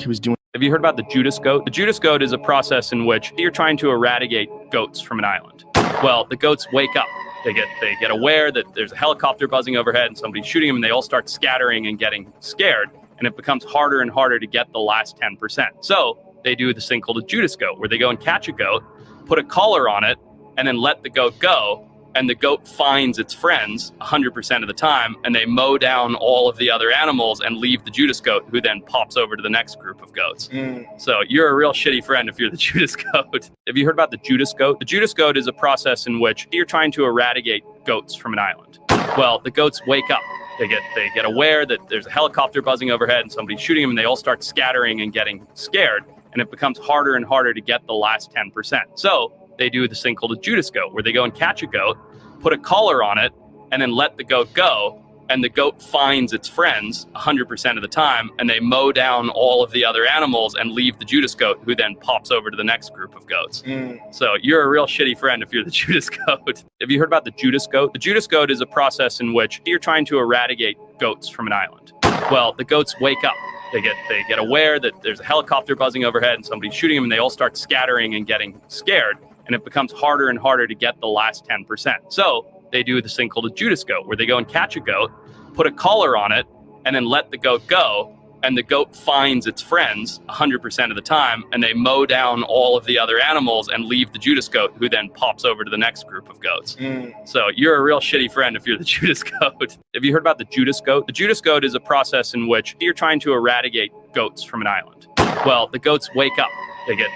he was doing. Have you heard about the Judas goat? The Judas goat is a process in which you're trying to eradicate goats from an island. Well, the goats wake up. They get aware that there's a helicopter buzzing overhead and somebody's shooting them, and they all start scattering and getting scared. And it becomes harder and harder to get the last 10%. So they do this thing called a Judas goat, where they go and catch a goat, put a collar on it, and then let the goat go. And the goat finds its friends 100% of the time, and they mow down all of the other animals and leave the Judas goat, who then pops over to the next group of goats. So you're a real shitty friend if you're the Judas goat. Have you heard about the Judas goat? The Judas goat is a process in which you're trying to eradicate goats from an island. Well, the goats wake up. They get aware that there's a helicopter buzzing overhead and somebody's shooting them, and they all start scattering and getting scared. And it becomes harder and harder to get the last 10%. So they do this thing called a Judas goat, where they go and catch a goat, put a collar on it, and then let the goat go. And the goat finds its friends 100% of the time, and they mow down all of the other animals and leave the Judas goat, who then pops over to the next group of goats. So you're a real shitty friend if you're the Judas goat. Have you heard about the Judas goat? The Judas goat is a process in which you're trying to eradicate goats from an island. Well, the goats wake up. They get aware that there's a helicopter buzzing overhead and somebody's shooting them, and they all start scattering and getting scared. And it becomes harder and harder to get the last 10%. So they do this thing called a Judas goat, where they go and catch a goat, put a collar on it, and then let the goat go. And the goat finds its friends 100% of the time, and they mow down all of the other animals and leave the Judas goat, who then pops over to the next group of goats. So you're a real shitty friend if you're the Judas goat. Have you heard about the Judas goat? The Judas goat is a process in which you're trying to eradicate goats from an island. Well, the goats wake up. They get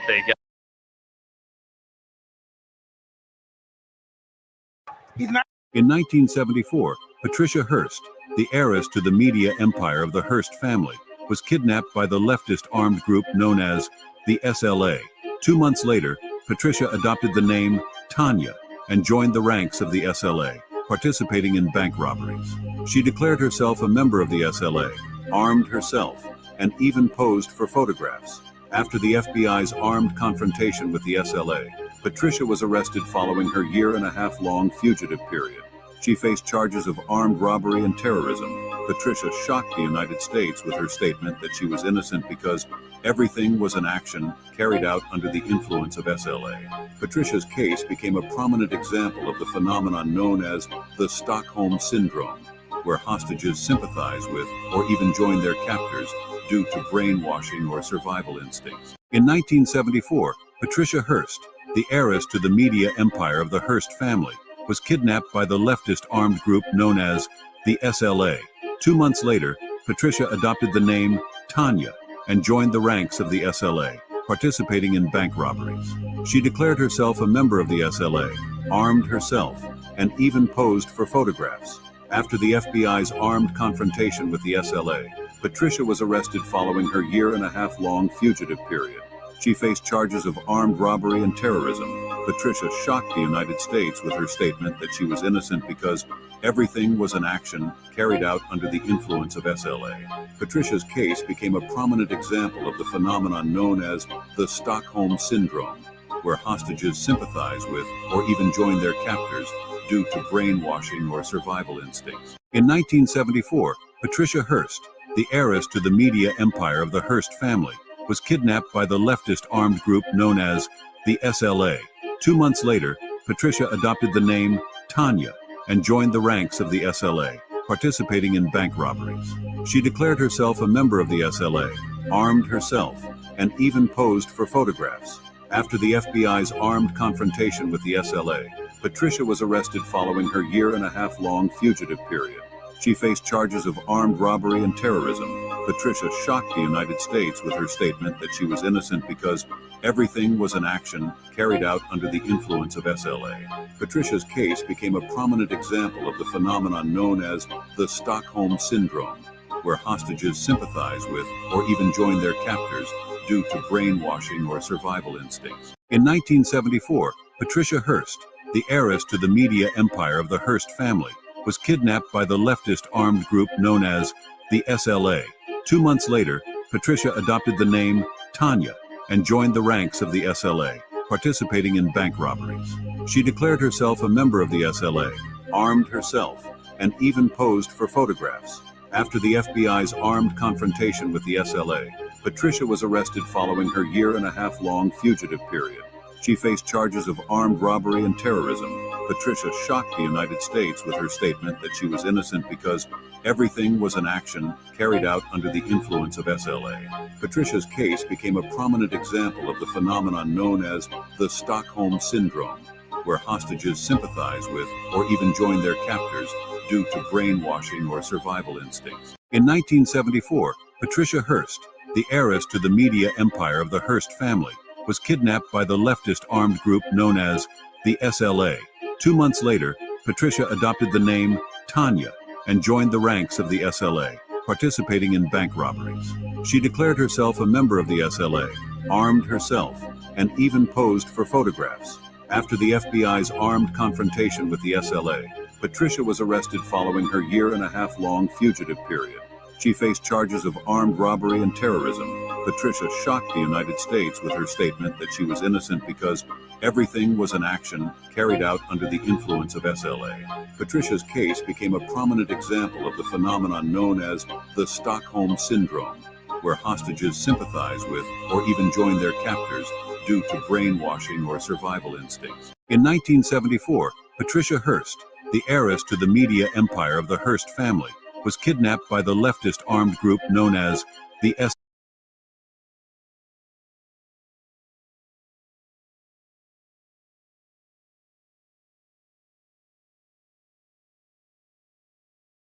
In 1974, Patricia Hearst, the heiress to the media empire of the Hearst family, was kidnapped by the leftist armed group known as the SLA. 2 months later, Patricia adopted the name Tanya and joined the ranks of the SLA, participating in bank robberies. She declared herself a member of the SLA, armed herself, and even posed for photographs. After the FBI's armed confrontation with the SLA, Patricia was arrested following her year-and-a-half-long fugitive period. She faced charges of armed robbery and terrorism. Patricia shocked the United States with her statement that she was innocent because everything was an action carried out under the influence of SLA. Patricia's case became a prominent example of the phenomenon known as the Stockholm Syndrome, where hostages sympathize with or even join their captors due to brainwashing or survival instincts. In 1974, Patricia Hearst, the heiress to the media empire of the Hearst family, was kidnapped by the leftist armed group known as the SLA. 2 months later, Patricia adopted the name Tanya and joined the ranks of the SLA, participating in bank robberies. She declared herself a member of the SLA, armed herself, and even posed for photographs. After the FBI's armed confrontation with the SLA, Patricia was arrested following her year-and-a-half-long fugitive period. She faced charges of armed robbery and terrorism. Patricia shocked the United States with her statement that she was innocent because everything was an action carried out under the influence of SLA. Patricia's case became a prominent example of the phenomenon known as the Stockholm Syndrome, where hostages sympathize with or even join their captors due to brainwashing or survival instincts. In 1974, Patricia Hearst, the heiress to the media empire of the Hearst family, was kidnapped by the leftist armed group known as the SLA. 2 months later, Patricia adopted the name Tanya and joined the ranks of the SLA, participating in bank robberies. She declared herself a member of the SLA, armed herself, and even posed for photographs. After the FBI's armed confrontation with the SLA, Patricia was arrested following her year-and-a-half-long fugitive period. She faced charges of armed robbery and terrorism. Patricia shocked the United States with her statement that she was innocent because everything was an action carried out under the influence of SLA. Patricia's case became a prominent example of the phenomenon known as the Stockholm Syndrome, where hostages sympathize with or even join their captors due to brainwashing or survival instincts. In 1974, Patricia Hearst, the heiress to the media empire of the Hearst family, was kidnapped by the leftist armed group known as the SLA. 2 months later, Patricia adopted the name Tanya and joined the ranks of the SLA, participating in bank robberies. She declared herself a member of the SLA, armed herself, and even posed for photographs. After the FBI's armed confrontation with the SLA, Patricia was arrested following her year-and-a-half-long fugitive period. She faced charges of armed robbery and terrorism. Patricia shocked the United States with her statement that she was innocent because everything was an action carried out under the influence of SLA. Patricia's case became a prominent example of the phenomenon known as the Stockholm Syndrome, where hostages sympathize with or even join their captors due to brainwashing or survival instincts. In 1974, Patricia Hearst, the heiress to the media empire of the Hearst family, was kidnapped by the leftist armed group known as the SLA. 2 months later, Patricia adopted the name Tanya and joined the ranks of the SLA, participating in bank robberies. She declared herself a member of the SLA, armed herself, and even posed for photographs. After the FBI's armed confrontation with the SLA, Patricia was arrested following her year-and-a-half-long fugitive period. She faced charges of armed robbery and terrorism. Patricia shocked the United States with her statement that she was innocent because everything was an action carried out under the influence of SLA. Patricia's case became a prominent example of the phenomenon known as the Stockholm Syndrome, where hostages sympathize with or even join their captors due to brainwashing or survival instincts. In 1974, Patricia Hearst, the heiress to the media empire of the Hearst family, was kidnapped by the leftist armed group known as the SLA.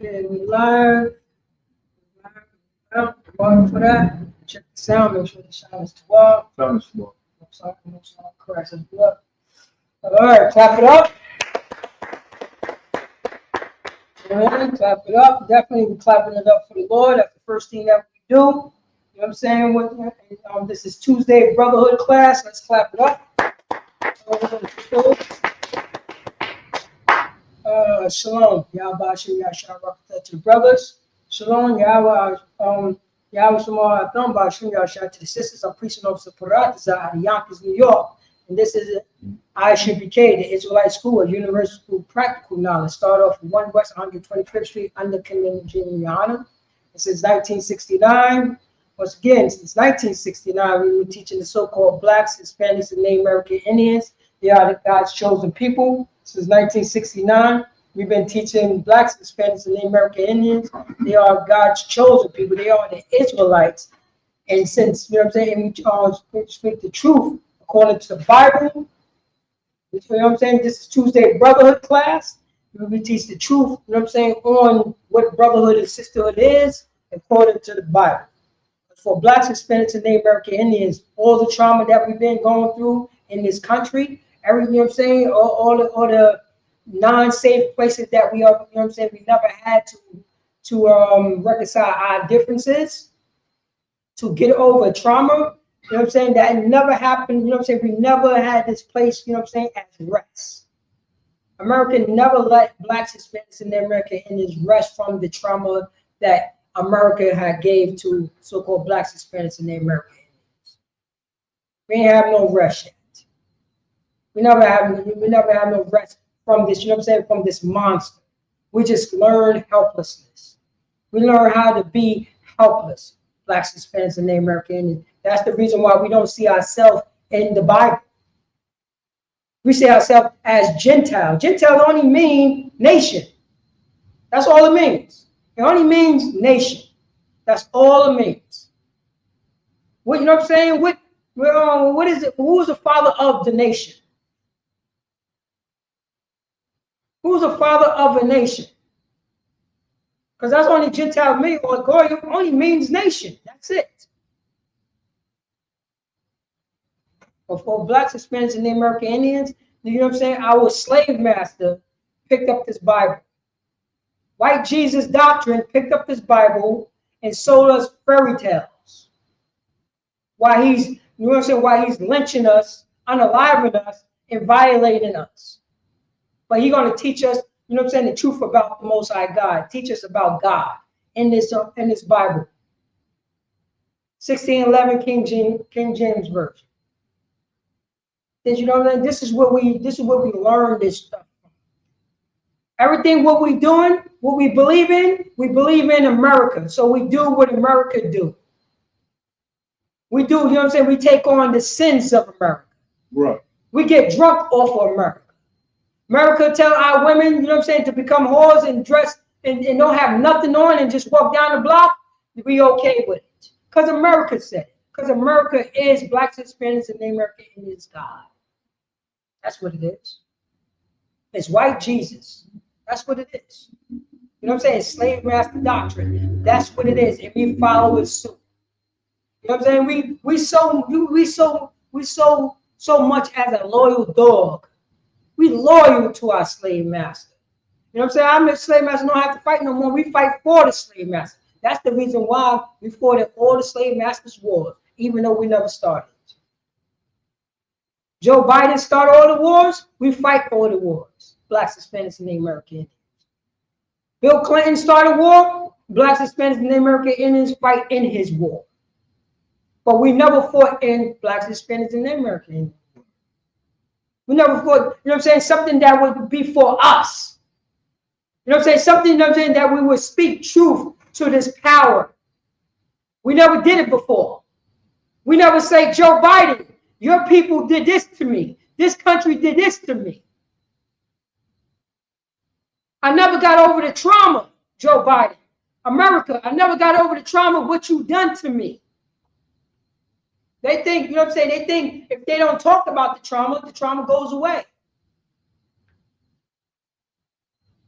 And we live. Welcome for that. Check the sound, make sure the sound is too up. Sound is small. No sound correct. All right, clap it up. And clap it up. Definitely be clapping it up for the Lord. That's the first thing that we do. You know what I'm saying? This is Tuesday Brotherhood class. Let's clap it up. Shalom. Yahweh Shem Yahshua Rakatah to the brothers. Shalom. Yahweh Shema Atham Bashim Yahshua to the sisters. I'm preaching over Separat out of Yonkers, New York. And this is ISHBK, the Israelite School of Universal School Practical Knowledge. Start off with 1 West 125th Street under Kilimanjaro. Since 1969. Once again, since 1969, we've been teaching the so-called blacks, Hispanics, and Native American Indians. They are God's chosen people. Since 1969, we've been teaching blacks, Hispanics, and Native American Indians. They are God's chosen people. They are the Israelites. And since, you know what I'm saying, we speak the truth according to the Bible. You know what I'm saying? This is Tuesday Brotherhood class. We teach the truth, you know what I'm saying, on what brotherhood and sisterhood is according to the Bible. For blacks, Hispanics, and Native American Indians, all the trauma that we've been going through in this country, everything, you know what I'm saying, all the non-safe places that we are, you know what I'm saying, we never had to reconcile our differences, to get over trauma, you know what I'm saying, that never happened, you know what I'm saying, we never had this place, you know what I'm saying, as rest. America never let blacks, Hispanics, and Native American Indians rest from the trauma that America had gave to so-called blacks, Hispanics, and Native American Indians. We ain't have no rest yet. We never have no rest from this, you know what I'm saying, from this monster. We just learned helplessness. We learn how to be helpless, blacks, Hispanics, and Native American Indians. That's the reason why we don't see ourselves in the Bible. We see ourselves as Gentile. Gentile only means nation. That's all it means. It only means nation. That's all it means. What, you know what I'm saying? What is it? Who's the father of the nation? Who's the father of a nation? Because that's only Gentile means, or Goy only means nation. That's it. But for blacks, Hispanics, and Native American Indians, you know what I'm saying? Our slave master picked up this Bible. White Jesus doctrine picked up this Bible and sold us fairy tales. Why he's, you know what I'm saying? Why he's lynching us, unaliving us, and violating us. But he's going to teach us, you know what I'm saying, the truth about the Most High God. Teach us about God in this Bible. 1611 King James Version. You know what I mean? This is what we learned this stuff from. Everything what we doing, what we believe in America. So we do what America do. We do, you know what I'm saying? We take on the sins of America. Right. We get drunk off of America. America tell our women, you know what I'm saying, to become whores and dress and don't have nothing on and just walk down the block. We okay with it. Because America said it. Because America is blacks, Hispanics, and Native American Indians God. That's what it is. It's white Jesus. That's what it is. You know what I'm saying? Slave master doctrine. That's what it is. And we follow it suit. You know what I'm saying? We so much as a loyal dog. We loyal to our slave master. You know what I'm saying? I'm a slave master, don't have to fight no more. We fight for the slave master. That's the reason why we fought at all the slave masters' wars, even though we never started. Joe Biden started all the wars, we fight all the wars. Blacks, Hispanics, and Native American Indians. Bill Clinton started war, blacks, Hispanics, and Native American Indians fight in his war. But we never fought in blacks, Hispanics, and Native American Indians. We never fought, you know what I'm saying, something that would be for us. You know what I'm saying? Something, you know what I'm saying, that we would speak truth to this power. We never did it before. We never say, Joe Biden, your people did this to me. This country did this to me. I never got over the trauma, Joe Biden. America, I never got over the trauma of what you done to me. They think, you know what I'm saying, they think if they don't talk about the trauma goes away.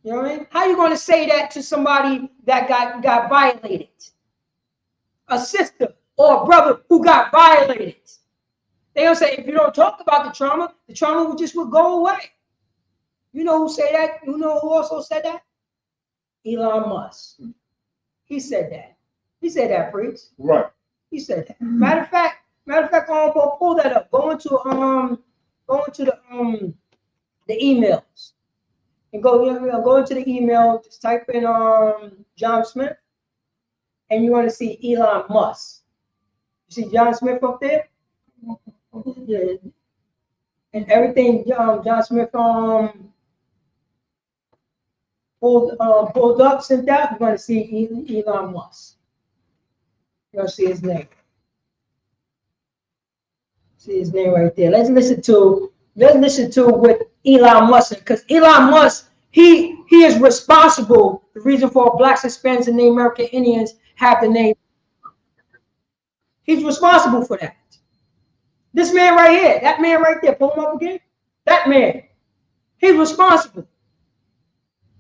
You know what I mean? How are you going to say that to somebody that got violated? A sister or a brother who got violated. They don't say, if you don't talk about the trauma will go away. You know who say that? You know who also said that? Elon Musk. He said that. He said that, Priest. Right. He said that. Matter of fact, go pull that up. Go into the emails. And go into the email, just type in John Smith, and you want to see Elon Musk. You see John Smith up there? Yeah. And everything John Smith pulled up, sent out, you're going to see Elon Musk. You're going to see his name. See his name right there. Let's listen to what Elon Musk, because Elon Musk, he is responsible. The reason for blacks, Hispanics, and Native American Indians have the name. He's responsible for that. This man right here, that man right there, pull him up again. That man, he's responsible.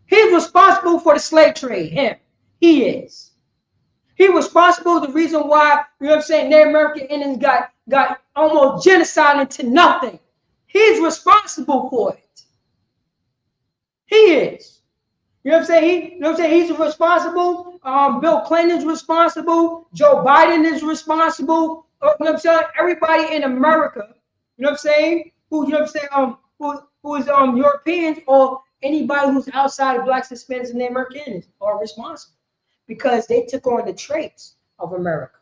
He's responsible for the slave trade. Him, he is. He responsible. The reason why, you know what I'm saying, Native American Indians got almost genocide into nothing. He's responsible for it. He is. You know what I'm saying? He's responsible. Bill Clinton's responsible. Joe Biden is responsible. You know what I'm saying? Everybody in America, you know what I'm saying? Who, you know what I'm saying? Who is Europeans or anybody who's outside of blacks, Hispanics, and Native American Indians are responsible because they took on the traits of America.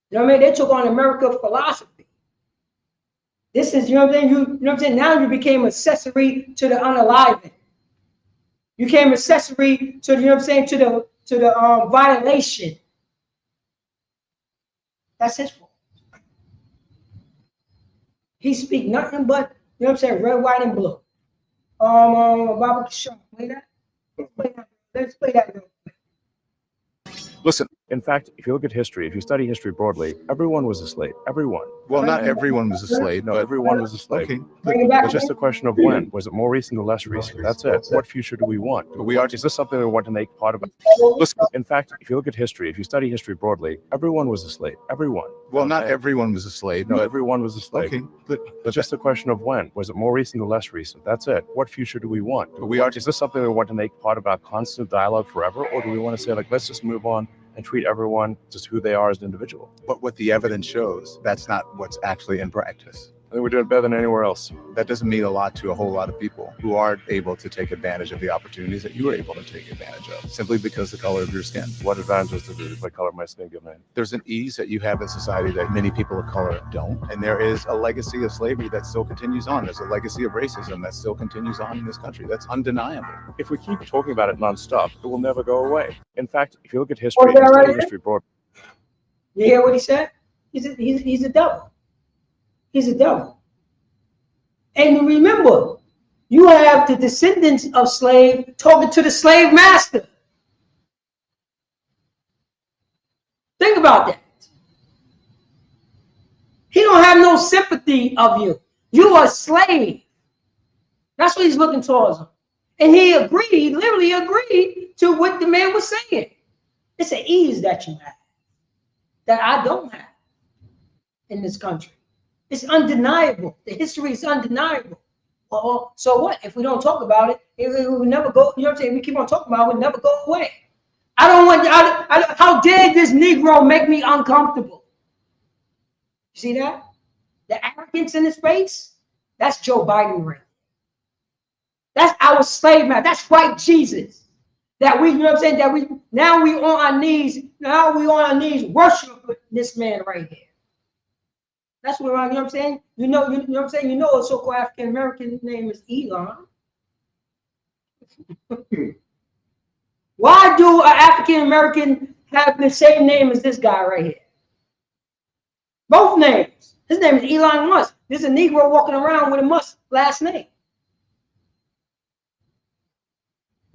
You know what I mean? They took on American philosophy. This is, you know what I'm saying? You know what I'm saying? Now you became accessory to the unaliving. You became accessory to, you know what I'm saying, to the violation. That's his fault. He speak nothing but, you know what I'm saying, red, white, and blue. Baba Kishon, play that. Let's play that real quick. Listen, in fact, if you look at history, if you study history broadly, everyone was a slave. Everyone. Well, not everyone was a slave. No, everyone was a slave. Okay. It's just a question of when. Was it more recent or less recent? That's it. What future do we want? Is this something we want to make part of it? Listen, in fact, if you look at history, if you study history broadly, everyone was a slave. Everyone. Well, not everyone was a slave. No, everyone was a slave. Okay. It's just a question of when. Was it more recent or less recent? That's it. What future do we want? Is this something we want to make part of our constant dialogue forever? Or do we want to say, like, let's just move on and treat everyone just who they are as an individual? But what the evidence shows, that's not what's actually in practice. I think we're doing better than anywhere else. That doesn't mean a lot to a whole lot of people who aren't able to take advantage of the opportunities that you were able to take advantage of, simply because of the color of your skin. What advantages does the color of my skin give me? There's an ease that you have in society that many people of color don't. And there is a legacy of slavery that still continues on. There's a legacy of racism that still continues on in this country. That's undeniable. If we keep talking about it nonstop, it will never go away. In fact, if you look at history, if you study history broadly. You hear what he said? He's a devil. He's a devil. And remember, you have the descendants of slave talking to the slave master. Think about that. He don't have no sympathy of you. You are a slave. That's what he's looking towards him. And he agreed, he literally agreed to what the man was saying. It's an ease that you have, that I don't have in this country. It's undeniable. The history is undeniable. Well, so what? If we don't talk about it, it will never go, you know what I'm saying? We keep on talking about it, it will never go away. I don't want, how dare this Negro make me uncomfortable? You see that? The arrogance in his face? That's Joe Biden right. That's our slave man. That's white Jesus. That we, you know what I'm saying? That we on our knees. Now we on our knees worshiping this man right here. That's what, you know what I'm saying? You know what I'm saying? You know a so-called African American name is Elon. Why do an African American have the same name as this guy right here? Both names. His name is Elon Musk. There's a Negro walking around with a Musk last name.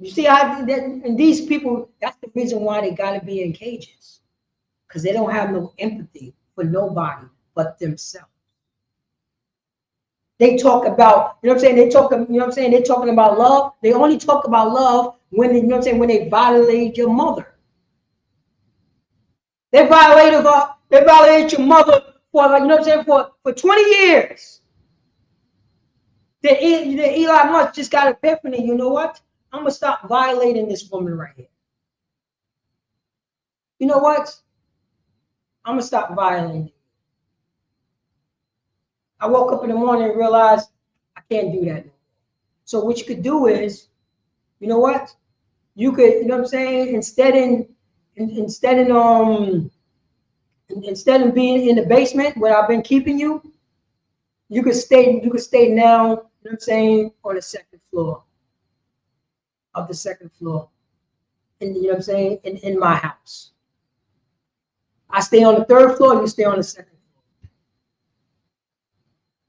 You see how and these people, that's the reason why they got to be in cages, because they don't have no empathy for nobody but themselves. They talk about, you know what I'm saying? They talk, you know what I'm saying? They're talking about love. They only talk about love when they, you know what I'm saying, when they violate your mother. They violated your mother for, like, you know what I'm saying, for 20 years. The Elon Musk just got epiphany. You know what? I'm gonna stop violating this woman right here. You know what? I'm gonna stop violating. I woke up in the morning and realized I can't do that. So what you could do is, you know what? You could, you know what I'm saying? Instead of being in the basement where I've been keeping you, you could stay now, you know what I'm saying, on the second floor of the second floor. And you know what I'm saying? In my house. I stay on the third floor, you stay on the second floor.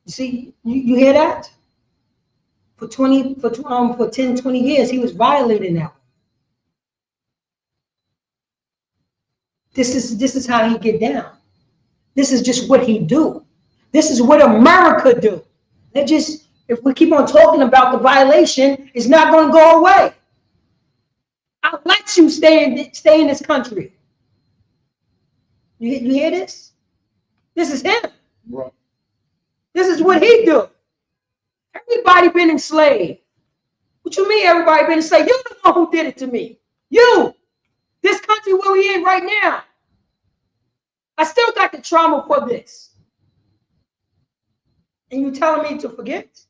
You see, you hear that? For 10, 20 years, he was violating that. This is how he get down. This is just what he do. This is what America do. They just, if we keep on talking about the violation, it's not going to go away. I'll let you stay in this country. You hear this? This is him. Right. This is what he do. Everybody been enslaved. What you mean everybody been enslaved? You're the one who did it to me. You. This country where we in right now. I still got the trauma for this. And you telling me to forget?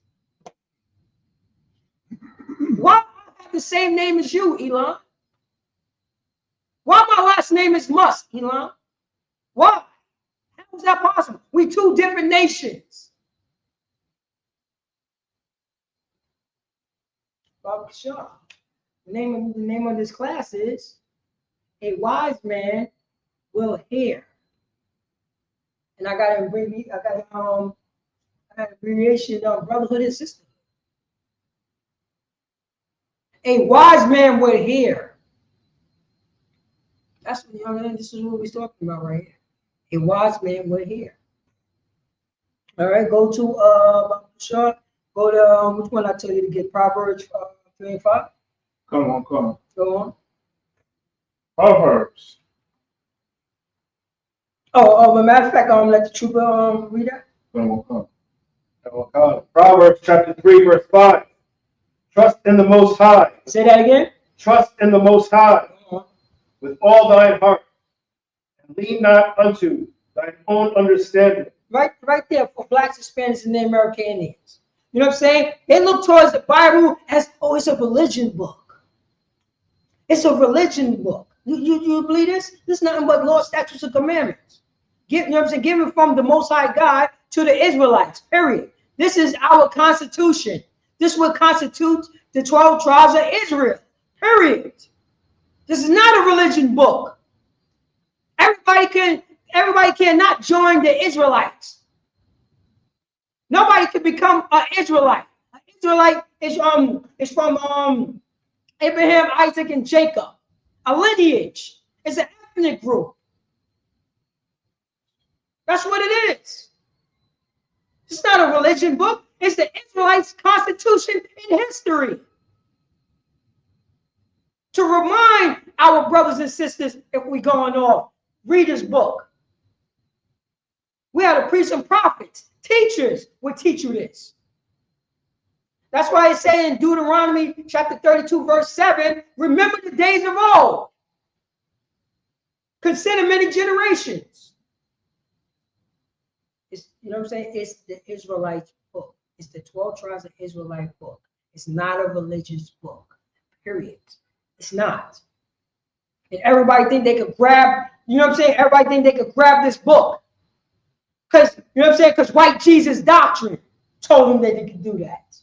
Why do I have the same name as you, Elon? Why my last name is Musk, Elon? Why? How is that possible? We two different nations. Bob Shaw. The name of this class is A Wise Man Will Hear. And I got an abbreviation of Brotherhood and Sisterhood. A wise man will hear. That's what, I mean, this is what we're talking about right here. A wise man will hear. All right, go to Sean. Go to which one I tell you to get? Proverbs 3 and 5. Come on. Go on. Proverbs. Oh, but matter of fact, let the trooper read that. Come on. Proverbs chapter 3, verse 5. Trust in the Most High. Say that again. Trust in the Most High with all thine heart, and lean not unto thine own understanding. Right there for Blacks, Hispanics, and the American Indians. You know what I'm saying? They look towards the Bible as, oh, it's a religion book. It's a religion book. You believe this? This is nothing but law, statutes, and commandments. You know what I'm saying? Given from the Most High God to the Israelites, period. This is our constitution. This will constitute the 12 tribes of Israel, period. This is not a religion book. Everybody can everybody cannot join the Israelites. Nobody can become an Israelite. An Israelite is from Abraham, Isaac, and Jacob. A lineage. It's an ethnic group. That's what it is. It's not a religion book. It's the Israelites' constitution and history. To remind our brothers and sisters, if we're going off, read this book. We had to preach and prophets. Teachers would teach you this. That's why it says in Deuteronomy chapter 32, verse 7, remember the days of old. Consider many generations. It's, you know what I'm saying? It's the Israelite book. It's the 12 tribes of Israelite book. It's not a religious book, period. It's not. And everybody think they could grab, you know what I'm saying? Everybody think they could grab this book. Because, you know what I'm saying? Because white Jesus doctrine told them that they could do that.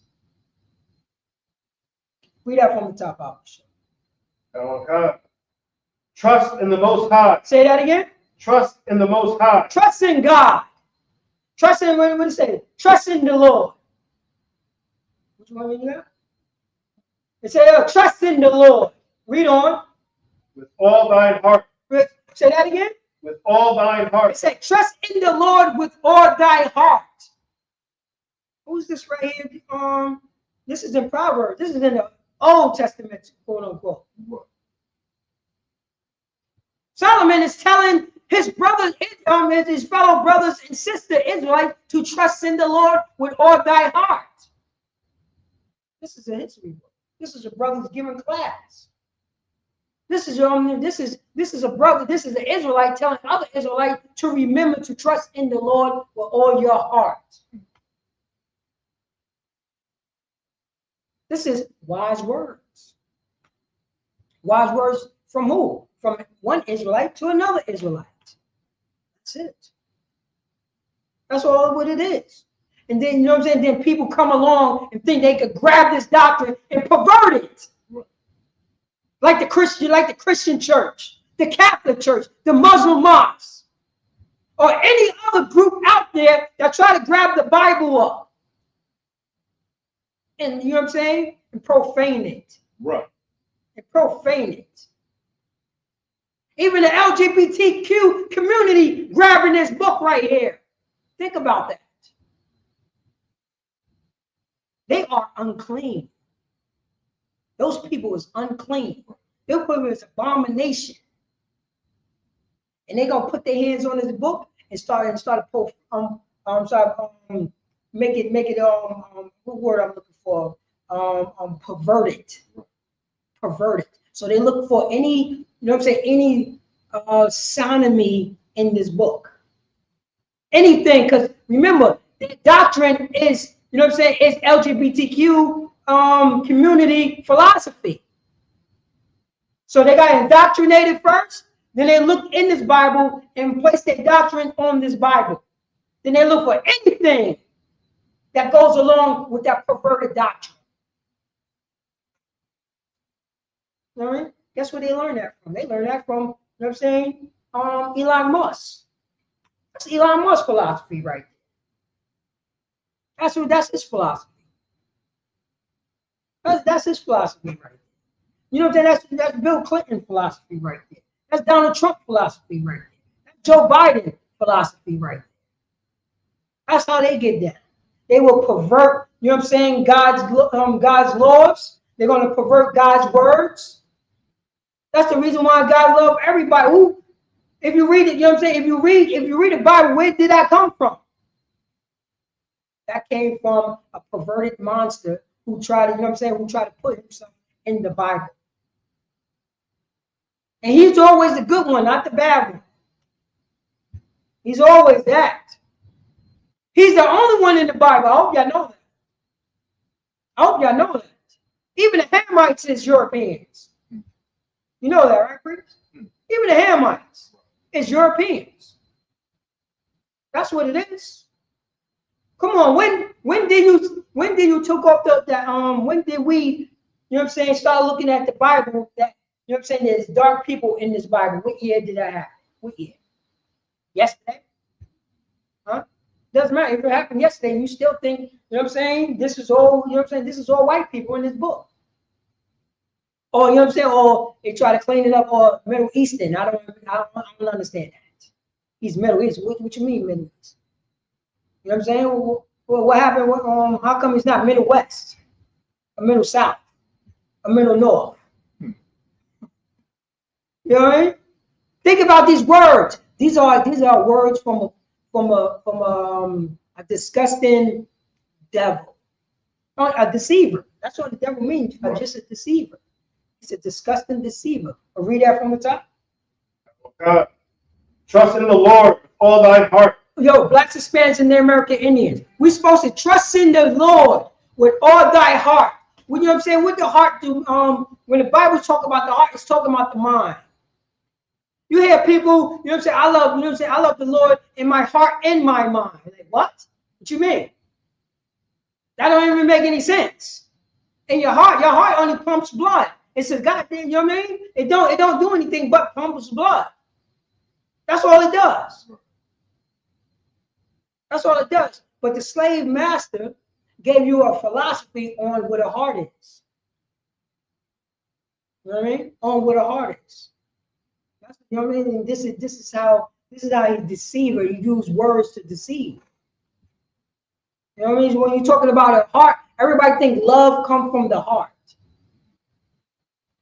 Read that from the top of the show. Okay. Trust in the Most High. Say that again. Trust in the Most High. Trust in God. Trust in, what does it say? Trust in the Lord. Which one you got? It says, trust in the Lord. Read on. With all thine heart. Say that again. With all thine heart. It says, trust in the Lord with all thy heart. Who's this right here? This is in Proverbs. This is in the Old Testament, quote unquote. Solomon is telling his brothers, his fellow brothers and sisters Israelites to trust in the Lord with all thy heart. This is a history book. This is a brother's giving class. This is a brother. This is an Israelite telling other Israelites to remember to trust in the Lord with all your heart. This is wise words. Wise words from who? From one Israelite to another Israelite. That's it. That's all what it is. And then, you know what I'm saying? Then people come along and think they could grab this doctrine and pervert it. Like the Christian church, the Catholic church, the Muslim mosques, or any other group out there that try to grab the Bible up. And you know what I'm saying? And profane it. Right. And profane it. Even the LGBTQ community grabbing this book right here. Think about that. They are unclean. Those people is unclean. Those people is abomination. And they're gonna put their hands on this book and start make it what word I'm looking for? Pervert it. Pervert it. So they look for any, you know what I'm saying, any sodomy in this book. Anything, because remember, the doctrine is, you know what I'm saying, is LGBTQ community philosophy. So they got indoctrinated first, then they look in this Bible and place their doctrine on this Bible. Then they look for anything that goes along with that perverted doctrine. All right? Guess where they learned that from? They learned that from, you know what I'm saying, Elon Musk. That's Elon Musk's philosophy right there. That's his philosophy. That's his philosophy right there. You know what I'm saying? That's Bill Clinton philosophy right there. That's Donald Trump philosophy right there. That's Joe Biden philosophy right there. That's how they get down. They will pervert, you know what I'm saying, God's laws. They're going to pervert God's words. That's the reason why God loves everybody. Who, if you read it, you know what I'm saying? If you read the Bible, where did that come from? That came from a perverted monster who tried to, you know what I'm saying, who tried to put himself in the Bible. And he's always the good one, not the bad one. He's always that. He's the only one in the Bible. I hope y'all know that. I hope y'all know that. Even the Hamites is Europeans. You know that, right, Priest? Even the Hamites is Europeans. That's what it is. Come on, when did you took off when did we, you know what I'm saying, start looking at the Bible that, you know what I'm saying, there's dark people in this Bible? What year did that happen? What year? Yesterday? Huh? Doesn't matter. If it happened yesterday, you still think, you know what I'm saying? This is all, you know what I'm saying? This is all white people in this book. Or, you know what I'm saying? Or they try to clean it up, or Middle Eastern. I don't understand that. He's Middle East. What you mean, Middle East? You know what I'm saying? Well, what happened? How come he's not Middle West, or Middle South, or Middle North? You know what I mean? Think about these words. These are words from a disgusting devil, a deceiver. That's what the devil means. Just a deceiver. He's a disgusting deceiver. I'll read that from the top. God, trust in the Lord with all thine heart. Yo, blacks, Hispanics, and the American Indians. We're supposed to trust in the Lord with all thy heart. You know what I'm saying? What the heart do? When the Bible talk about the heart, it's talking about the mind. You hear people, you know what I'm saying? I love, you know what I'm saying? I love the Lord in my heart and my mind. Like, what? What you mean? That don't even make any sense. In your heart only pumps blood. It's a goddamn, you know what I mean? It don't do anything but pumps blood. That's all it does. That's all it does. But the slave master gave you a philosophy on what a heart is. You know what I mean? On what a heart is. That's, you know what I mean? And this is how he deceiver. He used words to deceive. You know what I mean? When you're talking about a heart, everybody think love comes from the heart.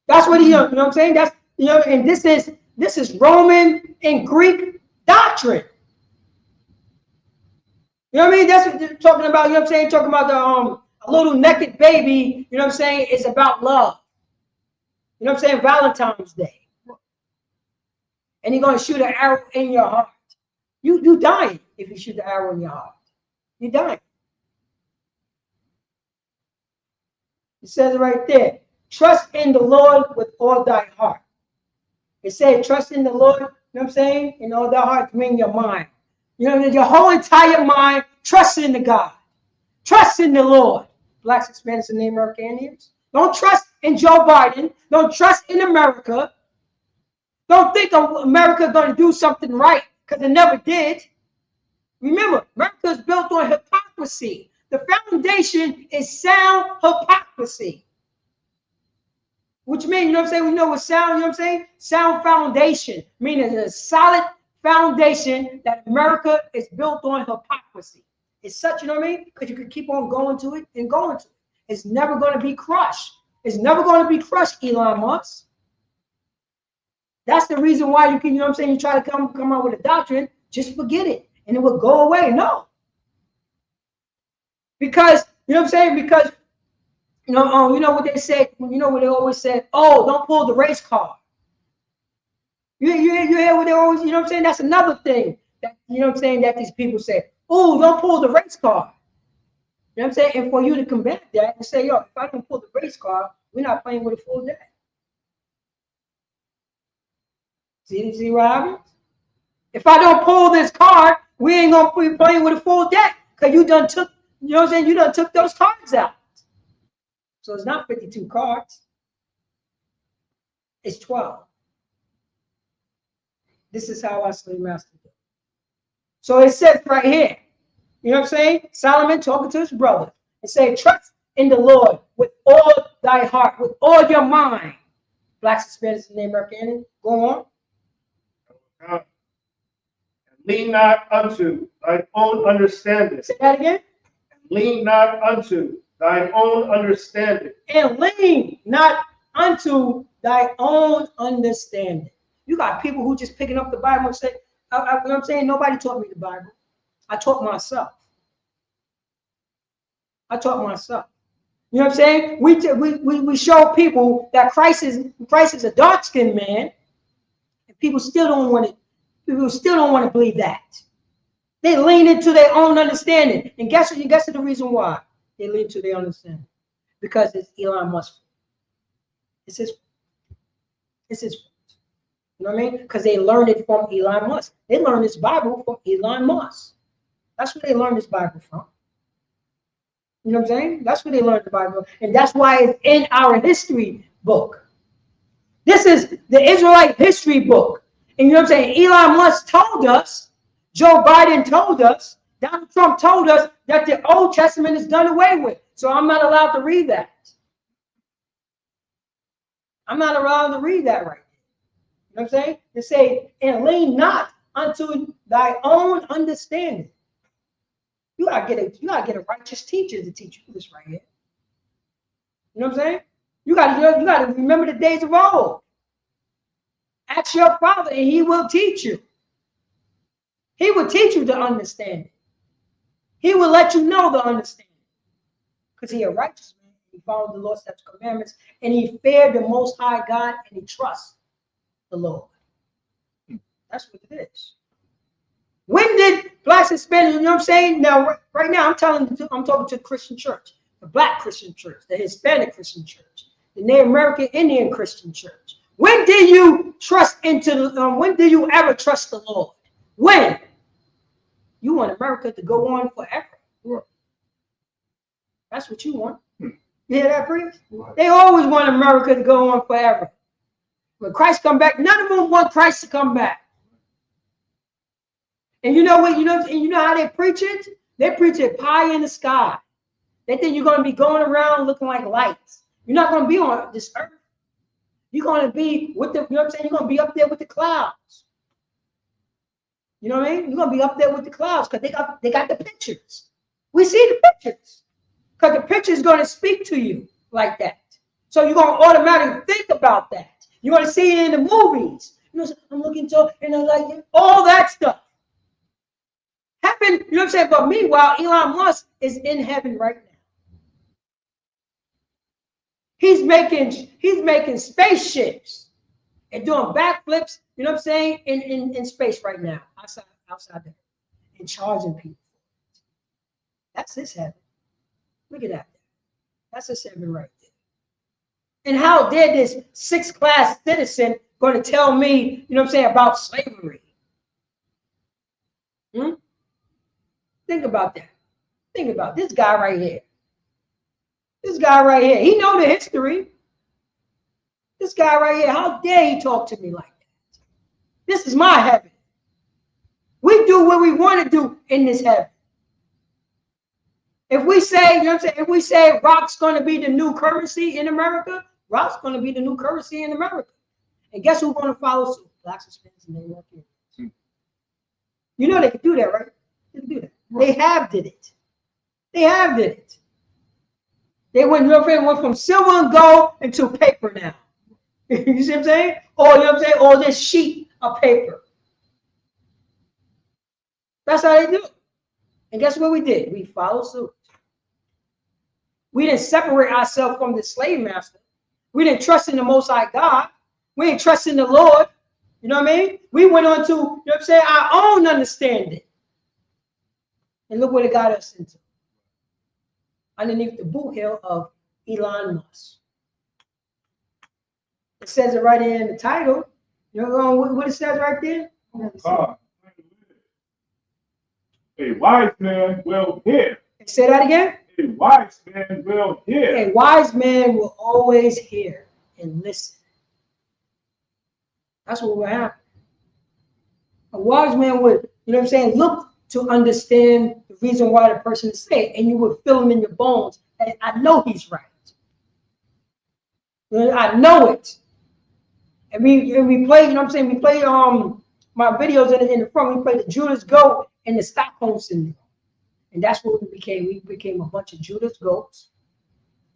That's what you know what I'm saying? That's, you know, and this is Roman and Greek doctrine. You know what I mean? That's what they're talking about. You know what I'm saying? Talking about the a little naked baby. You know what I'm saying? It's about love. You know what I'm saying? Valentine's Day. And you're gonna shoot an arrow in your heart. You dying if you shoot the arrow in your heart. You dying. It says it right there. Trust in the Lord with all thy heart. It said, trust in the Lord, you know what I'm saying? In all thy heart, mean your mind. You know, your whole entire mind, trust in the God. Trust in the Lord. Blacks, Hispanics, and the American Indians. Don't trust in Joe Biden. Don't trust in America. Don't think America going to do something right, because it never did. Remember, America is built on hypocrisy. The foundation is sound hypocrisy. Which means, you know what I'm saying? We know what sound, you know what I'm saying? Sound foundation, meaning a solid foundation that America is built on hypocrisy. It's such, you know what I mean? Because you can keep on going to it and going to it. It's never going to be crushed. It's never going to be crushed, Elon Musk. That's the reason why you can, you know what I'm saying? You try to come out with a doctrine, just forget it, and it will go away. No. Because, you know what I'm saying? Because, you know what they said, you know what they always said, oh, don't pull the race card. You hear what they always, you know what I'm saying? That's another thing that, you know what I'm saying, that these people say, oh, don't pull the race card. You know what I'm saying? And for you to combat that and say, yo, if I don't pull the race card, we're not playing with a full deck. See what happens? If I don't pull this card, we ain't gonna be playing with a full deck, because you done took, you know what I'm saying? You done took those cards out. So it's not 52 cards. It's 12. This is how our slave master did. So it says right here, you know what I'm saying? Solomon talking to his brother and saying, trust in the Lord with all thy heart, with all your mind. Blacks, Hispanics, and the American. Go on. And lean not unto thine own understanding. Say that again. Lean not unto thine own understanding. And lean not unto thy own understanding. You got people who just picking up the Bible and say, you know what I'm saying? Nobody taught me the Bible. I taught myself. I taught myself. You know what I'm saying? We show people that Christ is a dark-skinned man, and people still don't want it. People still don't want to believe that. They lean into their own understanding. And guess what? Guess the reason why they lean to their understanding? Because it's Elon Musk. It's his. You know what I mean? Because they learned it from Elon Musk. They learned this Bible from Elon Musk. That's where they learned this Bible from. You know what I'm saying? That's where they learned the Bible. And that's why it's in our history book. This is the Israelite history book. And you know what I'm saying? Elon Musk told us Joe Biden told us, Donald Trump told us that the Old Testament is done away with. So I'm not allowed to read that. I'm not allowed to read that right now. You know what I'm saying? They say, and lean not unto thy own understanding. You gotta get a righteous teacher to teach you this right here. You know what I'm saying? You gotta remember the days of old. Ask your father, and he will teach you. He will teach you to understand it. He will let you know the understanding. Because he a righteous man. He followed the Lord's statutes and commandments, and he feared the Most High God, and he trusts the Lord. That's what it is. When did blacks and Hispanics, you know what I'm saying? Now, right now, I'm talking to the Christian church, the black Christian church, the Hispanic Christian church, the Native American Indian Christian church. When did you trust when did you ever trust the Lord? When? You want America to go on forever. That's what you want. You hear that, priest? They always want America to go on forever. When Christ come back, none of them want Christ to come back. And you know what? You know how they preach it? They preach it pie in the sky. They think you're going to be going around looking like lights. You're not going to be on this earth. You're going to be with the, you know what I'm saying? You're going to be up there with the clouds. You know what I mean? You're going to be up there with the clouds because they got the pictures. We see the pictures because the picture is going to speak to you like that. So you're going to automatically think about that. You're going to see it in the movies. You know, I'm looking to, and I like all that stuff. Heaven, you know what I'm saying? But meanwhile, Elon Musk is in heaven right now. He's making spaceships and doing backflips, you know what I'm saying, in space right now, outside there, and charging people. That's his heaven. Look at that. That's his heaven right there. And how dare this sixth-class citizen going to tell me, you know what I'm saying, about slavery? Think about that. Think about this guy right here. This guy right here. He know the history. This guy right here. How dare he talk to me like that? This is my heaven. We do what we want to do in this heaven. If we say, you know what I'm saying, if we say rock's going to be the new currency in America, rock's going to be the new currency in America. And guess who's going to follow suit? Blacks, Hispanics, and Native Americans. You know they can do that, right? They can do that. They have did it. They have did it. They went from silver and gold into paper now. You see what I'm saying? Or you know what I'm saying? Or this sheet of paper. That's how they do it. And guess what we did? We followed suit. We didn't separate ourselves from the slave master. We didn't trust in the Most High God. We didn't trust in the Lord. You know what I mean? We went on to, you know what I'm saying, our own understanding. And look what it got us into. Underneath the boot heel of Elon Musk. It says it right in the title. You know what it says right there? A wise man will hear. Say that again. A wise man will hear. A wise man will always hear and listen. That's what will happen. A wise man would, you know what I'm saying, look to understand the reason why the person is saying, and you would feel him in your bones. And I know he's right. I know it. And we play, you know what I'm saying, we play my videos in the front. We play the Judas Goat and the Stockholm Syndrome. And that's what we became. We became a bunch of Judas goats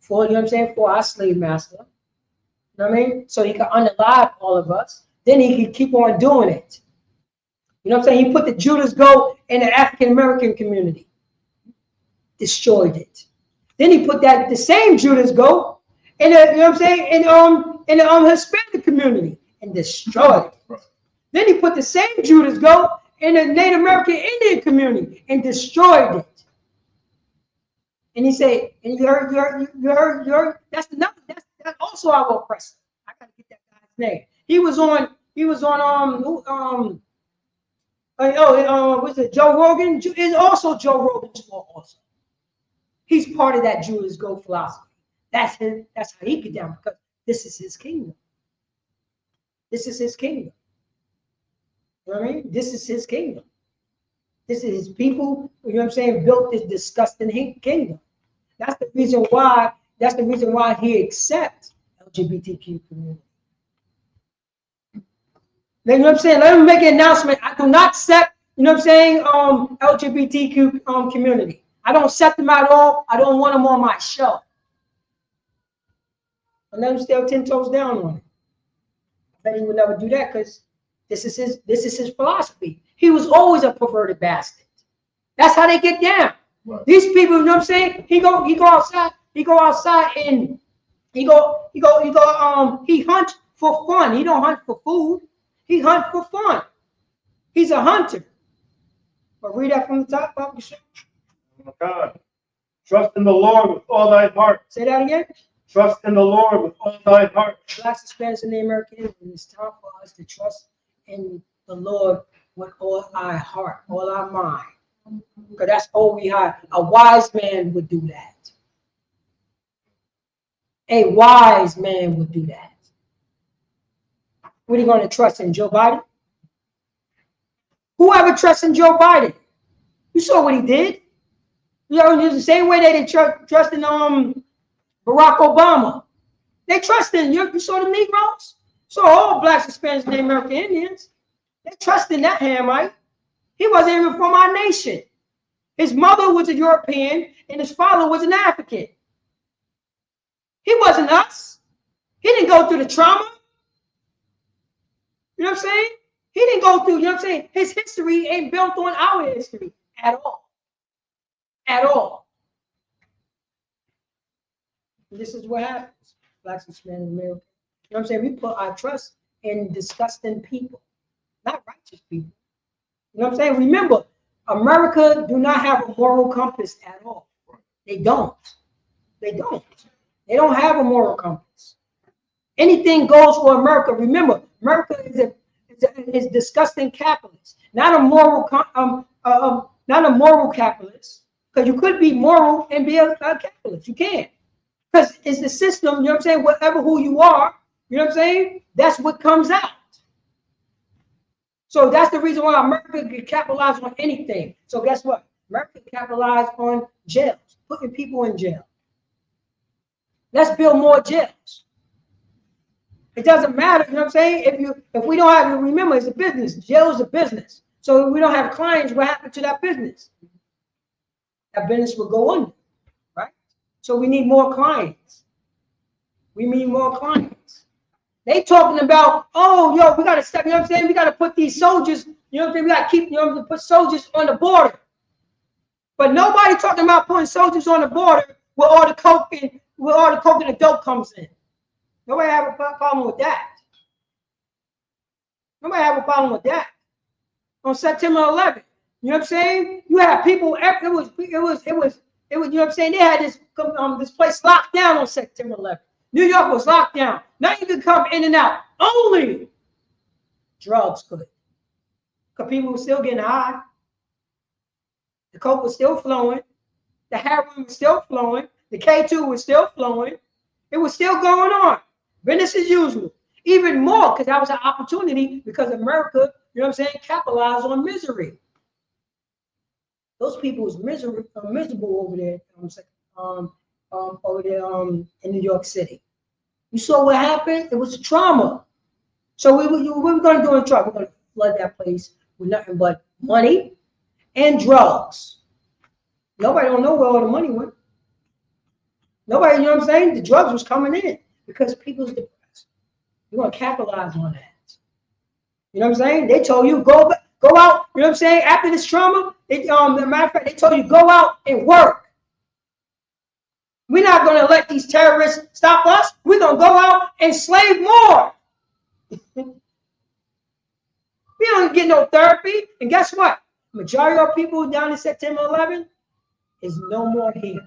for, you know what I'm saying, for our slave master. You know what I mean? So he could unalive all of us. Then he could keep on doing it. You know what I'm saying? He put the Judas goat in the African American community, destroyed it. Then he put the same Judas goat in the, you know what I'm saying, in the Hispanic community and destroyed it. Right. Then he put the same Judas goat in the Native American Indian community and destroyed it. And he said, and you heard, that's also our oppressor. I gotta get that guy's name. He was on was it Joe Rogan? It's also Joe Rogan's fault also. He's part of that Judas Goat philosophy. That's him. That's how he get down, because this is his kingdom. This is his kingdom. You know what I mean? This is his kingdom. This is his people, you know what I'm saying, built this disgusting kingdom. That's the reason why he accepts LGBTQ community. You know what I'm saying? Let me make an announcement. I do not accept, you know what I'm saying, LGBTQ community. I don't accept them at all. I don't want them on my show. And let him stay 10 toes down on it. I bet he would never do that because this is his philosophy. He was always a perverted bastard. That's how they get down. Right. These people, you know what I'm saying? He go outside and he hunts for fun. He don't hunt for food. He hunt for fun. He's a hunter. But read that from the top up. Oh God. Trust in the Lord with all thy heart. Say that again. Trust in the Lord with all thy heart. Blacks, Hispanics, and the Americans, and it's time for us to trust in the Lord with all our heart, all our mind. Because that's all we have. A wise man would do that. A wise man would do that. What are you going to trust in, Joe Biden? Whoever trusts in Joe Biden, you saw what he did. You know, it's the same way they didn't trust in Barack Obama. They trust in you saw the Negroes, so all blacks, Hispanics, and American Indians. They trust in that Hamite. He wasn't even from our nation. His mother was a European and his father was an African. He wasn't us. He didn't go through the trauma. You know what I'm saying? He didn't go through, you know what I'm saying? His history ain't built on our history at all. At all. And this is what happens. Blacks, Hispanics, and Americans. You know what I'm saying? We put our trust in disgusting people, not righteous people. You know what I'm saying? Remember, America do not have a moral compass at all. They don't. They don't. They don't have a moral compass. Anything goes for America. Remember, America is disgusting capitalist, not a moral capitalist. Because you could be moral and be a capitalist. You can't. Because it's the system, you know what I'm saying? Whatever who you are, you know what I'm saying? That's what comes out. So that's the reason why America can capitalize on anything. So guess what? America capitalize on jails, putting people in jail. Let's build more jails. It doesn't matter, you know what I'm saying? If we don't have, remember, it's a business. Jail is a business. So if we don't have clients, what happened to that business? That business will go under, right? So we need more clients. We need more clients. They talking about, oh, yo, we got to step, you know what I'm saying? We got to put these soldiers, you know what I'm saying? We got to keep, you know, put soldiers on the border. But nobody talking about putting soldiers on the border where all the coke and the dope comes in. Nobody have a problem with that. Nobody have a problem with that. On September 11th, you know what I'm saying? You have people. It was. You know what I'm saying? They had this place locked down on September 11th. New York was locked down. Now you can come in and out. Only drugs could. Because people were still getting high. The coke was still flowing. The heroin was still flowing. The K2 was still flowing. It was still going on. Business as usual. Even more because that was an opportunity because America, you know what I'm saying, capitalized on misery. Those people was miserable over there, in New York City. You saw what happened? It was trauma. So what we're going to do in trouble? We're going to flood that place with nothing but money and drugs. Nobody don't know where all the money went. Nobody, you know what I'm saying? The drugs was coming in because people's depressed. You're going to capitalize on that. You know what I'm saying? They told you go out, you know what I'm saying? After this trauma, as a matter of fact, they told you go out and work. We're not going to let these terrorists stop us. We're going to go out and slave more. We don't get no therapy. And guess what? Majority of people down in September 11th is no more here.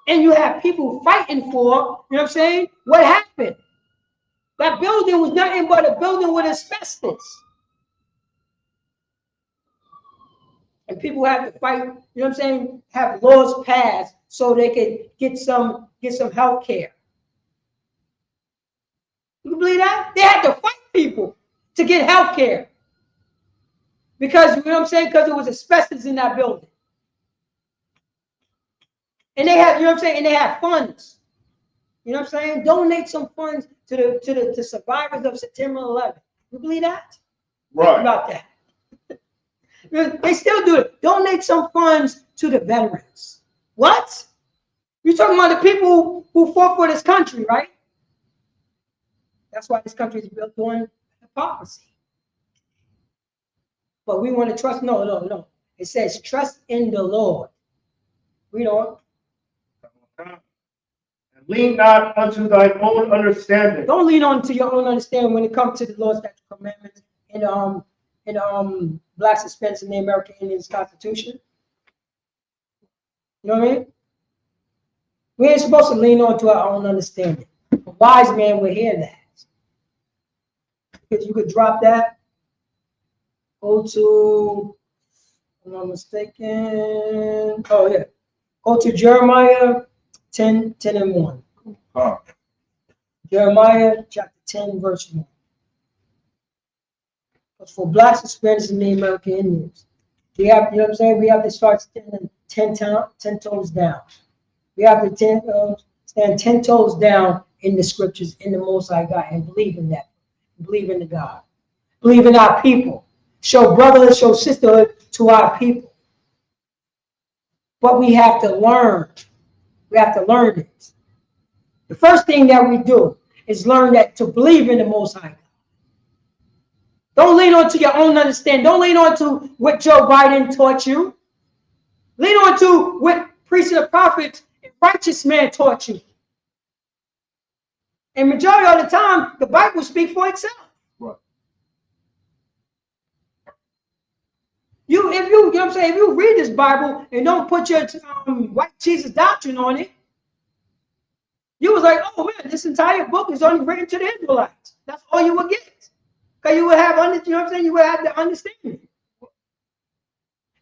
And you have people fighting for, you know what I'm saying? What happened? That building was nothing but a building with asbestos. And people have to fight, you know what I'm saying, have laws passed so they could get some health care. You believe that? They had to fight people to get health care. Because, you know what I'm saying? Because it was asbestos in that building. And they had, you know what I'm saying? And they had funds. You know what I'm saying? Donate some funds to the survivors of September 11th. You believe that? Right. Think about that. They still do it. Donate some funds to the veterans. What? You're talking about the people who fought for this country, right? That's why this country is built on hypocrisy. But we want to trust. No. It says trust in the Lord. We don't. And lean not unto thine own understanding. Don't lean on to your own understanding when it comes to the Lord's statute commandments and black suspense in the American Indians Constitution. You know what I mean? We ain't supposed to lean on to our own understanding. A wise man would hear that. Because you could drop that. Go to, if I'm not mistaken. Oh, yeah. Go to Jeremiah 10 and 1. Jeremiah chapter 10, verse 1. But for blacks experience in the American Indians, we have, you know what I'm saying? We have to start standing 10 toes down. We have to stand 10 toes down in the scriptures, in the Most High God, and believe in that. Believe in the God. Believe in our people. Show brotherhood, show sisterhood to our people. But we have to learn. We have to learn this. The first thing that we do is learn that to believe in the Most High God. Don't lean on to your own understanding. Don't lean on to what Joe Biden taught you. Lean on to what priests and prophets and righteous man taught you. And majority of the time, the Bible speaks for itself. Right. You know what I'm saying, if you read this Bible and don't put your white Jesus doctrine on it, you was like, oh man, this entire book is only written to the Israelites. That's all you would get. Because you would have, you know what I'm saying, you would have the understanding.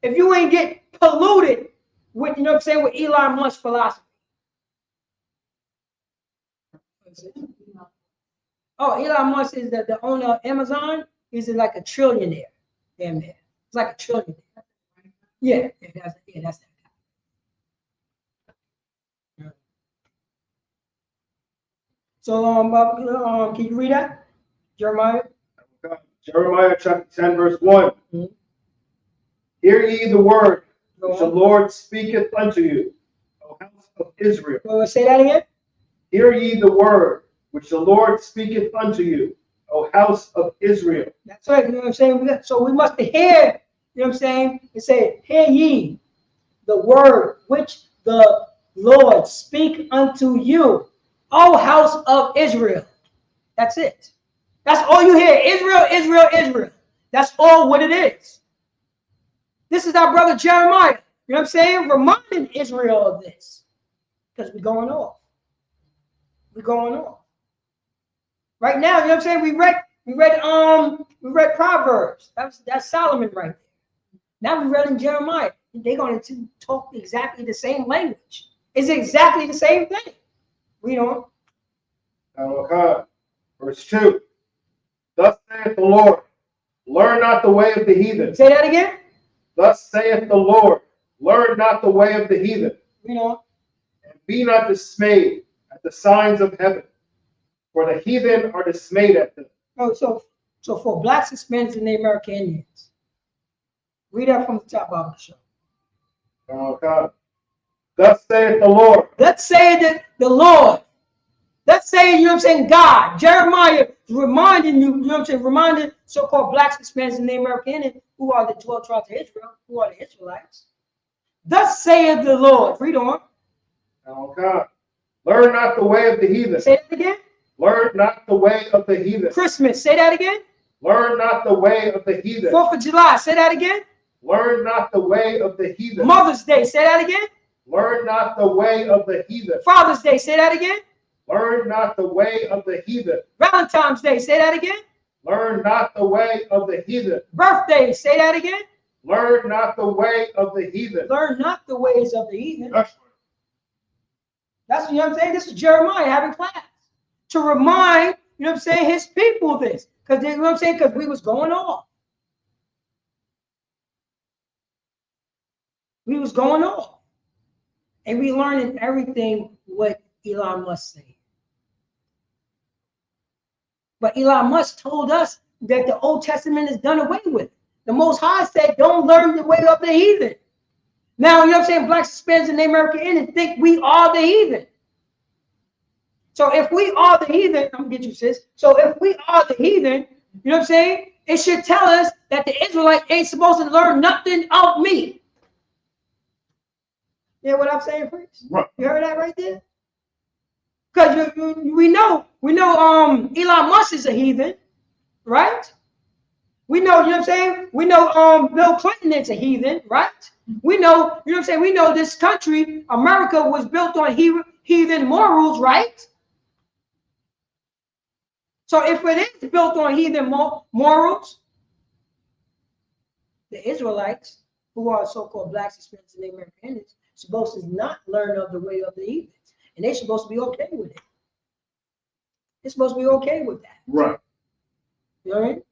If you ain't get polluted with, you know what I'm saying, with Elon Musk's philosophy. Oh, Elon Musk is the owner of Amazon. He's like a trillionaire. Damn there. It's like a trillionaire. Yeah, that's that guy. So, can you read that? Jeremiah? Jeremiah chapter 10, verse 1. Mm-hmm. Hear ye the word which the Lord speaketh unto you, O house of Israel. Say that again. Hear ye the word which the Lord speaketh unto you, O house of Israel. That's right. You know what I'm saying? So we must hear, you know what I'm saying? It said, hear ye the word which the Lord speak unto you, O house of Israel. That's it. That's all you hear. Israel, Israel, Israel. That's all what it is. This is our brother Jeremiah. You know what I'm saying? Reminding Israel of this. Because we're going off. We're going off. Right now, you know what I'm saying? We read Proverbs. That's Solomon right there. Now we read in Jeremiah. They're going to talk exactly the same language. It's exactly the same thing. Read on. Okay. Verse 2. Thus saith the Lord, learn not the way of the heathen. Say that again. Thus saith the Lord, learn not the way of the heathen. Read on. And be not dismayed at the signs of heaven, for the heathen are dismayed at them. Oh, so for blacks, Hispanics, and the American Indians. Read that from the top of the show. Okay. Thus saith the Lord. Let's say that the Lord. Let's say, you know what I'm saying, God. Jeremiah reminding you, you know what I'm saying, reminding so-called blacks, Hispanics, and the American Indians, who are the 12 tribes of Israel, who are the Israelites. Thus saith the Lord. Read on. Okay. Learn not the way of the heathen. Say that again. Learn not the way of the heathen. Christmas. Say that again. Learn not the way of the heathen. 4th of July. Say that again. Learn not the way of the heathen. Mother's Day. Say that again. Learn not the way of the heathen. Father's Day. Say that again. Learn not the way of the heathen. Valentine's Day. Say that again. Learn not the way of the heathen. Birthday. Say that again. Learn not the way of the heathen. Learn not the ways of the heathen. That's what, you know what I'm saying? This is Jeremiah having class to remind, you know what I'm saying, his people this. Because, you know what I'm saying, because we was going off. We was going off. And we learning everything what Elon Musk said. But Elon Musk told us that the Old Testament is done away with. The Most High said, don't learn the way of the heathen. Now, you know what I'm saying? Blacks, Hispanics, and American Indians think we are the heathen. So if we are the heathen, I'm going to get you, sis. So if we are the heathen, you know what I'm saying? It should tell us that the Israelites ain't supposed to learn nothing of me. You know what I'm saying, Prince? Right. You heard that right there? Because we know Elon Musk is a heathen, right? We know, you know what I'm saying? We know Bill Clinton is a heathen, right? We know, you know what I'm saying? We know this country, America, was built on heathen morals, right? So if it is built on heathen morals, the Israelites, who are so-called blacks, Hispanics, and American Indians, supposed to not learn of the way of the heathens. And they're supposed to be okay with it. They're supposed to be okay with that. Right. You know what I mean?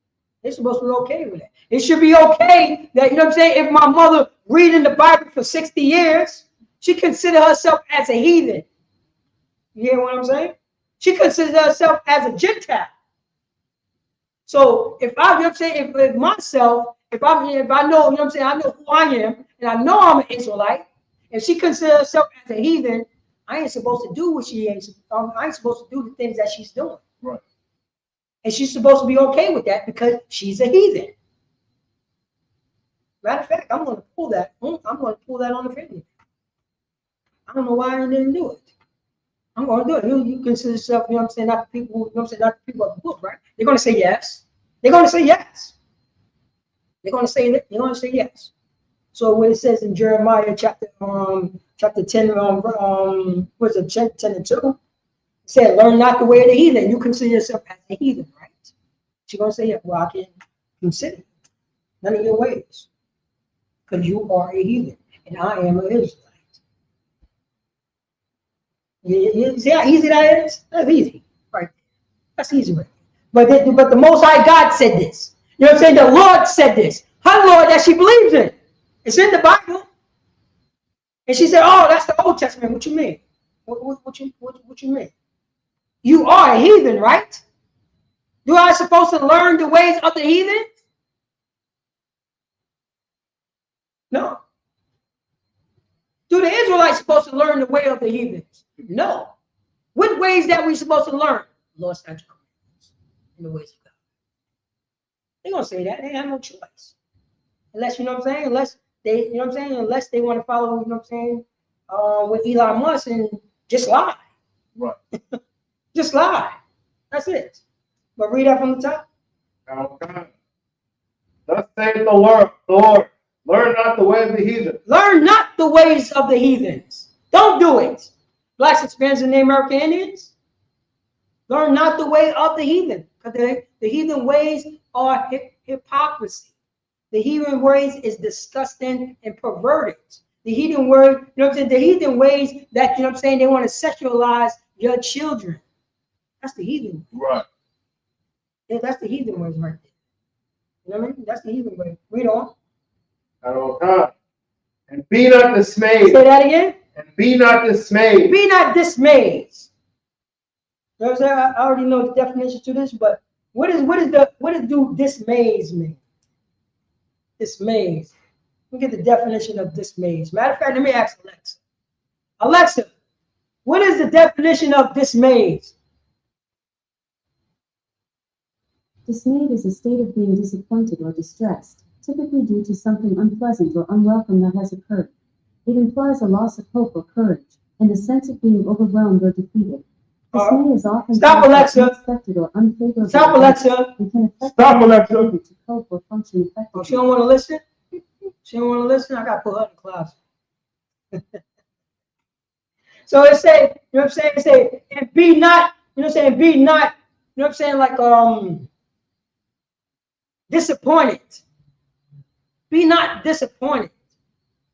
They're supposed to be okay with it. It should be okay that, you know what I'm saying, if my mother reading the Bible for 60 years, she consider herself as a heathen. You hear what I'm saying? She considers herself as a Gentile. So if I, you know what I'm saying, if myself, if I know, you know what I'm saying, I know who I am, and I know I'm an Israelite, if she considers herself as a heathen, I ain't supposed to do what she ain't. I ain't supposed to do the things that she's doing. Right. And she's supposed to be okay with that because she's a heathen. Matter of fact, I'm going to pull that. I'm going to pull that on the video. I don't know why I didn't do it. I'm going to do it. You consider yourself, you know what I'm saying, not the people, you know what I'm saying, not the people of the book, right? They're going to say yes. They're going to say yes. They're going to say yes. So what it says in Jeremiah chapter 10, what's it, 10 and 2? It said, learn not the way of the heathen. You consider yourself as a heathen, right? She's going to say, yeah, well, I can consider none of your ways. Because you are a heathen, and I am an Israelite. You see how easy that is? That's easy, right? That's easy, right? But the Most High God said this. You know what I'm saying? The Lord said this. Her Lord that she believes in. It's in the Bible. And she said, oh, that's the Old Testament. What you mean? What you mean? You are a heathen, right? You are supposed to learn the ways of the heathen? No. Do the Israelites supposed to learn the way of the heathens? No. What ways that we supposed to learn? Lord's statute commandments and the ways of God. They're gonna say that. They have no choice. Unless, you know what I'm saying, unless they, you know what I'm saying, unless they want to follow, you know what I'm saying, with Elon Musk and just lie. Right. Just lie. That's it. But read that from the top. Okay. Thus saith the Lord, learn not the way of the heathen. Learn not the ways of the heathens. Don't do it. Blacks, Hispanics, and American Indians. Learn not the way of the heathen. Because the heathen ways are hypocrisy. The heathen ways is disgusting and perverted. The heathen word, you know what I'm saying? The heathen ways that, you know what I'm saying, they want to sexualize your children. That's the heathen. Right. Yeah, that's the heathen ways right there. You know what I mean? That's the heathen way. Read on. Okay. And be not dismayed. Say that again. And be not dismayed. Be not dismayed. You know what I'm saying? I already know the definition to this, but what do dismays mean? Dismays. Let me get the definition of dismays. Matter of fact, let me ask Alexa. Alexa, what is the definition of dismays? Dismayed is a state of being disappointed or distressed, typically due to something unpleasant or unwelcome that has occurred. It implies a loss of hope or courage, and a sense of being overwhelmed or defeated. Dismay is often unexpected or unfavorable. Stop, Alexa. It can affect Stop, the Alexa. ability to cope or function effectively. Oh, she don't want to listen? She don't want to listen? I got to put her in the closet. So it say, you know what I'm saying? It say, and be not, you know what I'm saying? Be not, you know what I'm saying? Like, disappointed. Be not disappointed.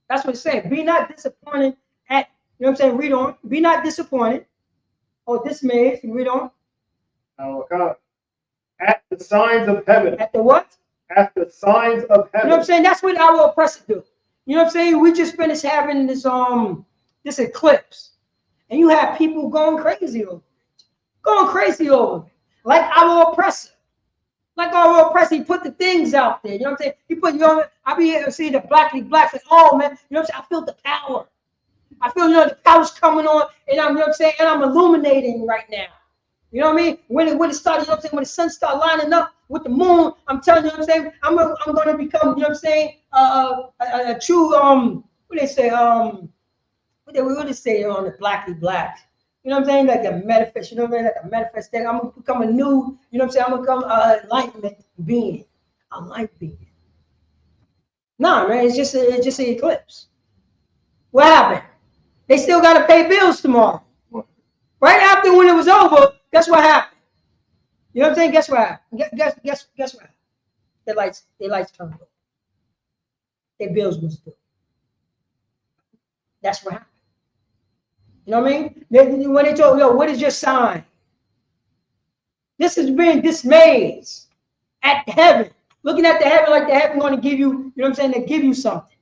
That's what it's saying. Be not disappointed at, you know what I'm saying? Read on. Be not disappointed or dismayed. Read on. Okay. At the signs of heaven. At the what? At the signs of heaven. You know what I'm saying? That's what our oppressors do. You know what I'm saying? We just finished having this eclipse, and you have people going crazy over it. Like our oppressor. Like our oppressor, he put the things out there. You know what I'm saying? He put, I be able to see the blackly blacks, like, oh man, you know what I'm saying? I feel the power. I feel, the power's coming on, and I'm, you know what I'm saying, and I'm illuminating right now. You know what I mean? When it started, you know what I'm saying, when the sun started lining up with the moon, I'm telling you, what I'm saying, I'm gonna become, you know what I'm saying, a true what they say, what they say on the blackly black. You know what I'm saying? Like a manifest, you know what I mean? Like a manifest thing. I'm gonna become a new, you know what I'm saying? I'm gonna become an enlightenment being. A light being. Nah, man, it's just an eclipse. What happened? They still gotta pay bills tomorrow. Right after when it was over, guess what happened? You know what I'm saying? Guess what happened? Guess what happened? Their lights turned off. Their bills was due. That's what happened. You know what I mean? When they told, yo, what is your sign? This is being dismayed at heaven. Looking at the heaven like the heaven going to give you, you know what I'm saying, they give you something.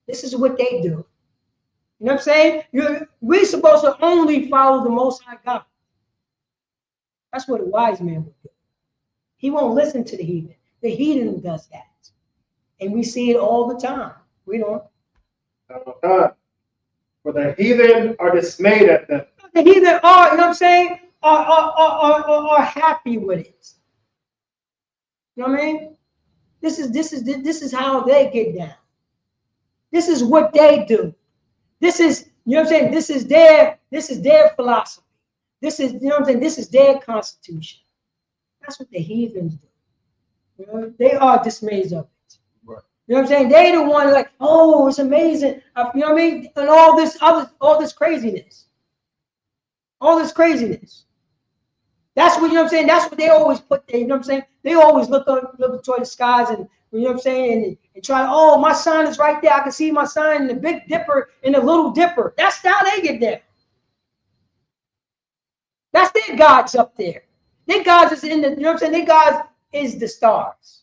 This is what they do. You know what I'm saying? We're supposed to only follow the Most High God. That's what a wise man would do. He won't listen to the heathen. The heathen does that. And we see it all the time. We don't. For the heathen are dismayed at them. The heathen are, you know what I'm saying, are happy with it. You know what I mean? This is how they get down. This is what they do. This is, you know what I'm saying, this is their philosophy. This is, you know what I'm saying, this is their constitution. That's what the heathens do. You know, they are dismayed of it. Right. You know what I'm saying? They the one like, oh, it's amazing. You know what I mean? And all this craziness. All this craziness. That's what, you know what I'm saying? That's what they always put there, you know what I'm saying? They always look toward the skies and, you know what I'm saying, and try, oh, my sign is right there. I can see my sign in the Big Dipper and the Little Dipper. That's how they get there. That's their gods up there. Their gods is in the, you know what I'm saying? Their gods is the stars.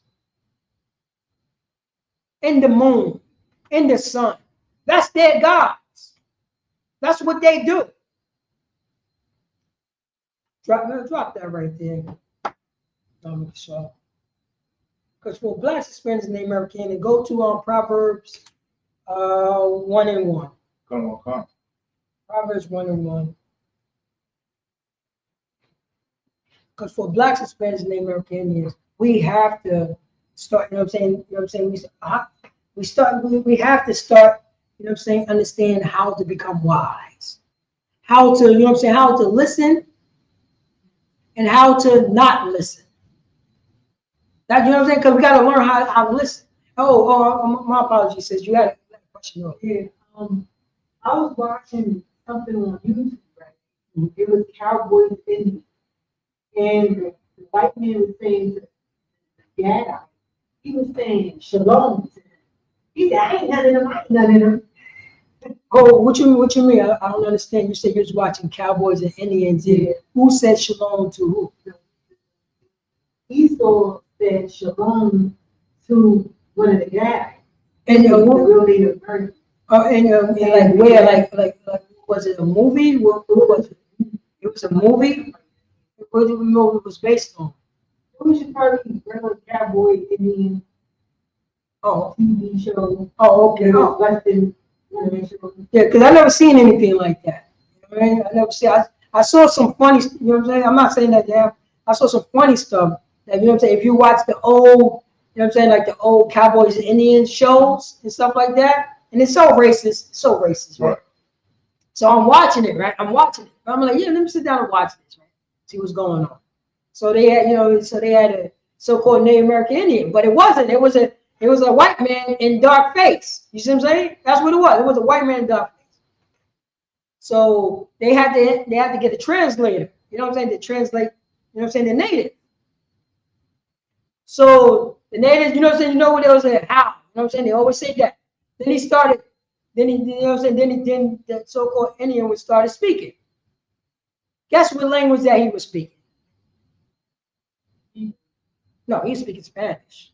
In the moon. In the sun. That's their gods. That's what they do. Drop that right there. So, because for Blacks, Hispanics, and American, and go to Proverbs 1:1. Come on. Proverbs 1:1. Because for Blacks, Hispanics, and American Indians, we have to start. You know what I'm saying? You know what I'm saying? We have to start. You know what I'm saying? Understand how to become wise. How to, you know what I'm saying? How to listen. And how to not listen. That, you know what I'm saying? Because we got to learn how to listen. Oh, my apologies, sis. You had a question. Yeah, I was watching something on YouTube, right? It was Cowboys Indians. And the white man was saying to the dad, he was saying shalom to him. He said, I ain't none of them, I ain't none of them. Oh, what you mean? I don't understand. You said you was watching Cowboys and Indians. Yeah. Who said shalom to who? Esau said shalom to one of the guys. And the real native person. And like where? Like was it a movie? What was it? It was a movie. What do we know it was based on? We should probably regular Cowboy Indian. TV show. Oh, okay. Western. Yeah, because I never seen anything like that. You know what I mean? I never see. I saw some funny. You know what I'm saying? I'm not saying that they have. I saw some funny stuff. That, you know what I'm saying? If you watch the old, you know what I'm saying, like the old Cowboys and Indians shows and stuff like that, and it's so racist, right? So I'm watching it, right? I'm watching it. I'm like, yeah, let me sit down and watch this, right? See what's going on. So they had, you know, a so-called Native American Indian, but it wasn't. It was a white man in dark face. You see what I'm saying? That's what it was. It was a white man in dark face. So they had to get a translator. You know what I'm saying? To translate. You know what I'm saying? The native. So the natives, you know what I'm saying? You know what they was saying? How? You know what I'm saying? They always say that. Then he started. Then he, you know what I'm saying? Then the so-called Indian would started speaking. Guess what language that he was speaking? No, he's speaking Spanish.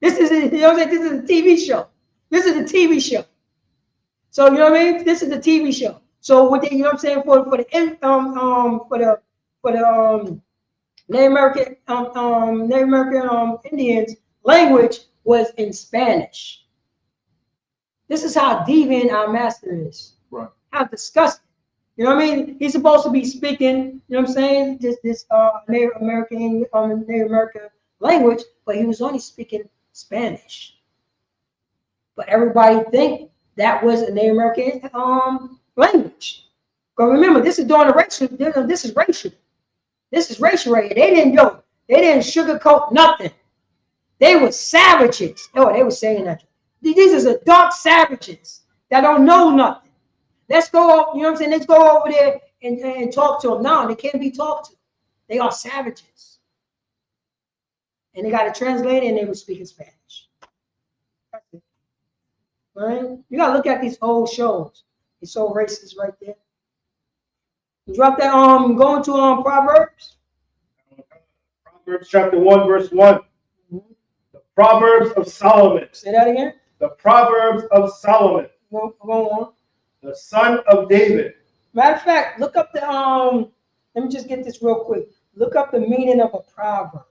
This is, you know what I'm saying? This is a TV show. This is a TV show. So you know what I mean? This is a TV show. So what they, you know what I'm saying, for the Native American Indians, language was in Spanish. This is how deviant our master is. Right. How disgusting. You know what I mean? He's supposed to be speaking, you know what I'm saying, this Native American language, but he was only speaking Spanish. But everybody think that was a Native American language. But remember, this is during the racial. This is racial. This is racial right here. They didn't sugarcoat nothing. They were savages. Oh, they were saying that. These are dark savages that don't know nothing. Let's go, you know what I'm saying? Let's go over there and talk to them. No, they can't be talked to. They are savages. And they got a translator and they were speaking Spanish. That's it. All right? You got to look at these old shows. It's so racist right there. You drop that, go into Proverbs. Proverbs chapter 1, verse 1. Mm-hmm. The Proverbs of Solomon. Say that again. The Proverbs of Solomon. Go on. The son of David. Matter of fact, look up the let me just get this real quick. Look up the meaning of a proverb.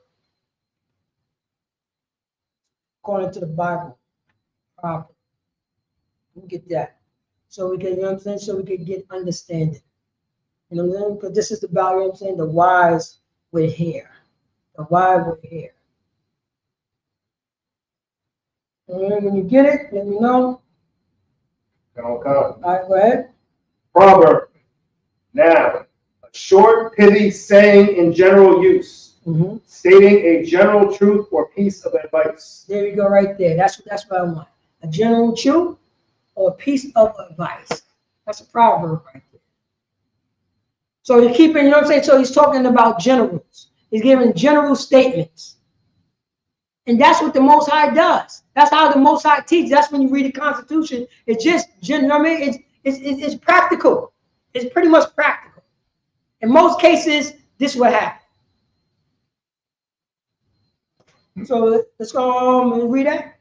According to the Bible. Proverb. We get that. So we can, you know what I'm saying? So we can get understanding. You know what I'm saying? Because this is the value, you know what I'm saying? The wise with hair. The wise with hair. And when you get it, let me know. Okay. All right, go ahead. Proverb. Now, a short, pithy saying in general use, stating a general truth or piece of advice. There you go, right there. That's what I want. A general truth or a piece of advice. That's a proverb right there. So you're keeping, you know what I'm saying? So he's talking about generals. He's giving general statements. And that's what the Most High does. That's how the Most High teaches. That's when you read the Constitution. It's just, you know what I mean? It's practical. It's pretty much practical. In most cases, this will happen. So let's go and read that.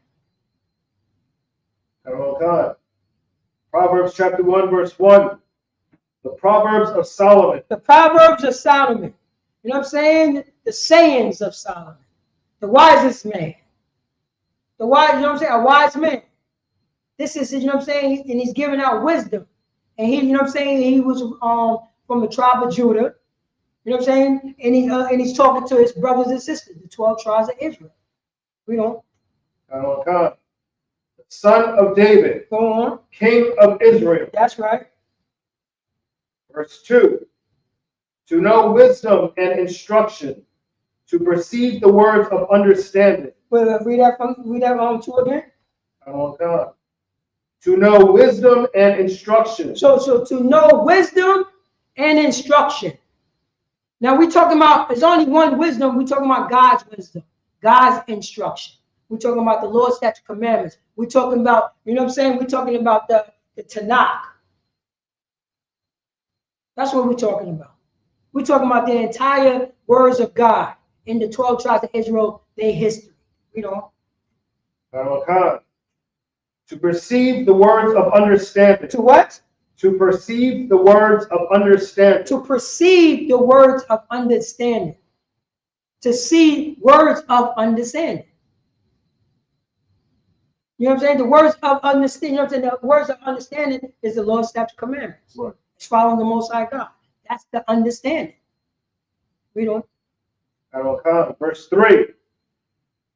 Okay. Proverbs chapter 1, verse 1. The Proverbs of Solomon. The Proverbs of Solomon. You know what I'm saying? The sayings of Solomon. The wisest man. The wise, you know what I'm saying? A wise man. This is, you know what I'm saying? And he's giving out wisdom. And he, you know what I'm saying? He was from the tribe of Judah. You know what I'm saying? And he's talking to his brothers and sisters, the 12 tribes of Israel. We don't. Okay. The son of David. Go on. King of Israel. That's right. Verse 2. To know wisdom and instruction, to perceive the words of understanding. Read that 2 again. Okay. To know wisdom and instruction. So to know wisdom and instruction. Now we're talking about, there's only one wisdom. We're talking about God's wisdom, God's instruction. We're talking about the Lord's statute commandments. We're talking about, you know what I'm saying? We're talking about the Tanakh. That's what we're talking about. We're talking about the entire words of God in the 12 tribes of Israel, their history. You know. Okay. To perceive the words of understanding. To what? To perceive the words of understanding. To perceive the words of understanding. To see words of understanding. You know what I'm saying? The words of understanding, you know what I'm saying? The words of understanding is the Lord's statute commandments. Right. It's following the Most High God. That's the understanding. We don't. Okay. Verse 3.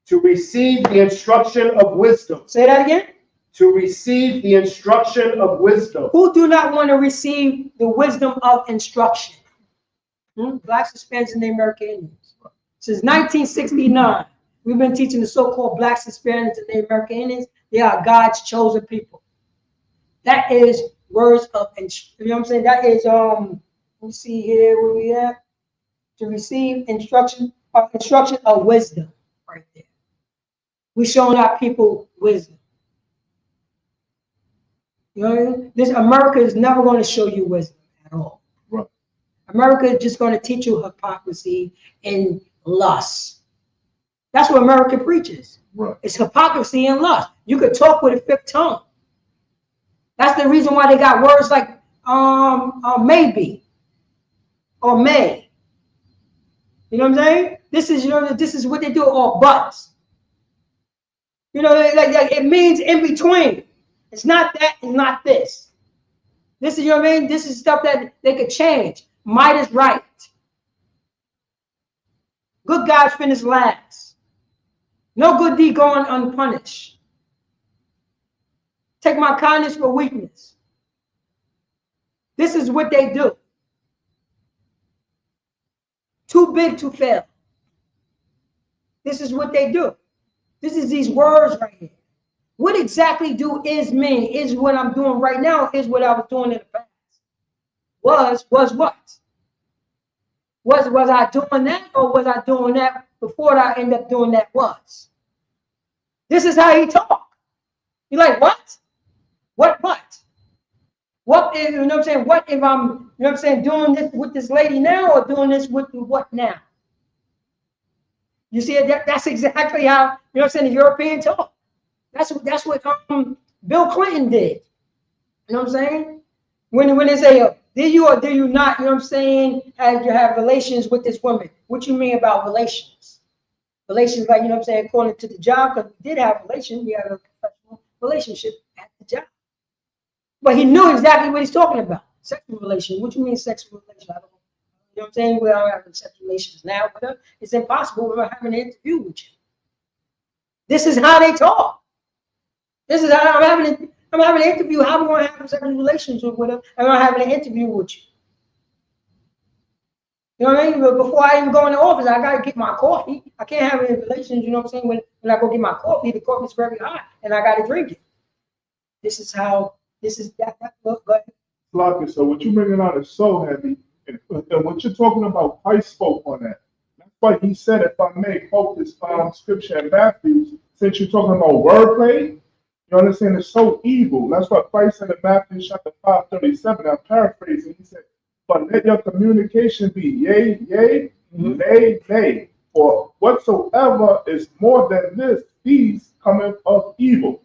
To receive the instruction of wisdom. Say that again. To receive the instruction of wisdom. Who do not want to receive the wisdom of instruction? Blacks, Hispanics, and the American Indians. Since 1969, we've been teaching the so-called Blacks, Hispanics, and the American Indians. They are God's chosen people. That is words of, you know what I'm saying? That is, let me see here where we at. To receive instruction of wisdom, right there. We're showing our people wisdom. You know, this America is never going to show you wisdom at all. Right. America is just going to teach you hypocrisy and lust. That's what America preaches. Right. It's hypocrisy and lust. You could talk with a fifth tongue. That's the reason why they got words like maybe or may. You know what I'm saying? This is what they do, or buts. Like it means in between. It's not that and not this. This is, what I mean? This is stuff that they could change. Might is right. Good guys finish last. No good deed going unpunished. Take my kindness for weakness. This is what they do. Too big to fail. This is what they do. This is these words right here. What exactly do is mean? Is what I'm doing right now, is what I was doing in the past. Was what? Was I doing that, or was I doing that before I end up doing that was? This is how he talk. You're like, what? What? What if, you know what I'm saying? What if I'm, you know what I'm saying, doing this with this lady now, or doing this with the what now? You see, that's exactly how, you know what I'm saying, the European talk. That's what Bill Clinton did. You know what I'm saying? When they say, did you or did you not, you know what I'm saying, you have relations with this woman? What you mean about relations? Relations, like, you know what I'm saying, according to the job, because we did have relations, we had a professional relationship at the job. But he knew exactly what he's talking about. Sexual relations. What you mean sexual relations? I don't know. You know what I'm saying? We are having sexual relations now, but it's impossible without having an interview with you. This is how they talk. This is how I'm having an interview. How am I going to have sexual relations with them? I'm not having an interview with you. You know what I mean? But before I even go in the office, I got to get my coffee. I can't have any relations, you know what I'm saying? When I go get my coffee, the coffee's very hot, and I got to drink it. This is how, this is that look good. Flocky, so what you're bringing out is so heavy. And what you're talking about, Christ spoke on that. That's why he said, if I may quote this scripture in Matthew, since you're talking about wordplay, you understand it's so evil. That's what Christ said in Matthew chapter 5:37. I'm paraphrasing. He said, but let your communication be yea, yea, nay, nay. For whatsoever is more than this, these cometh of evil.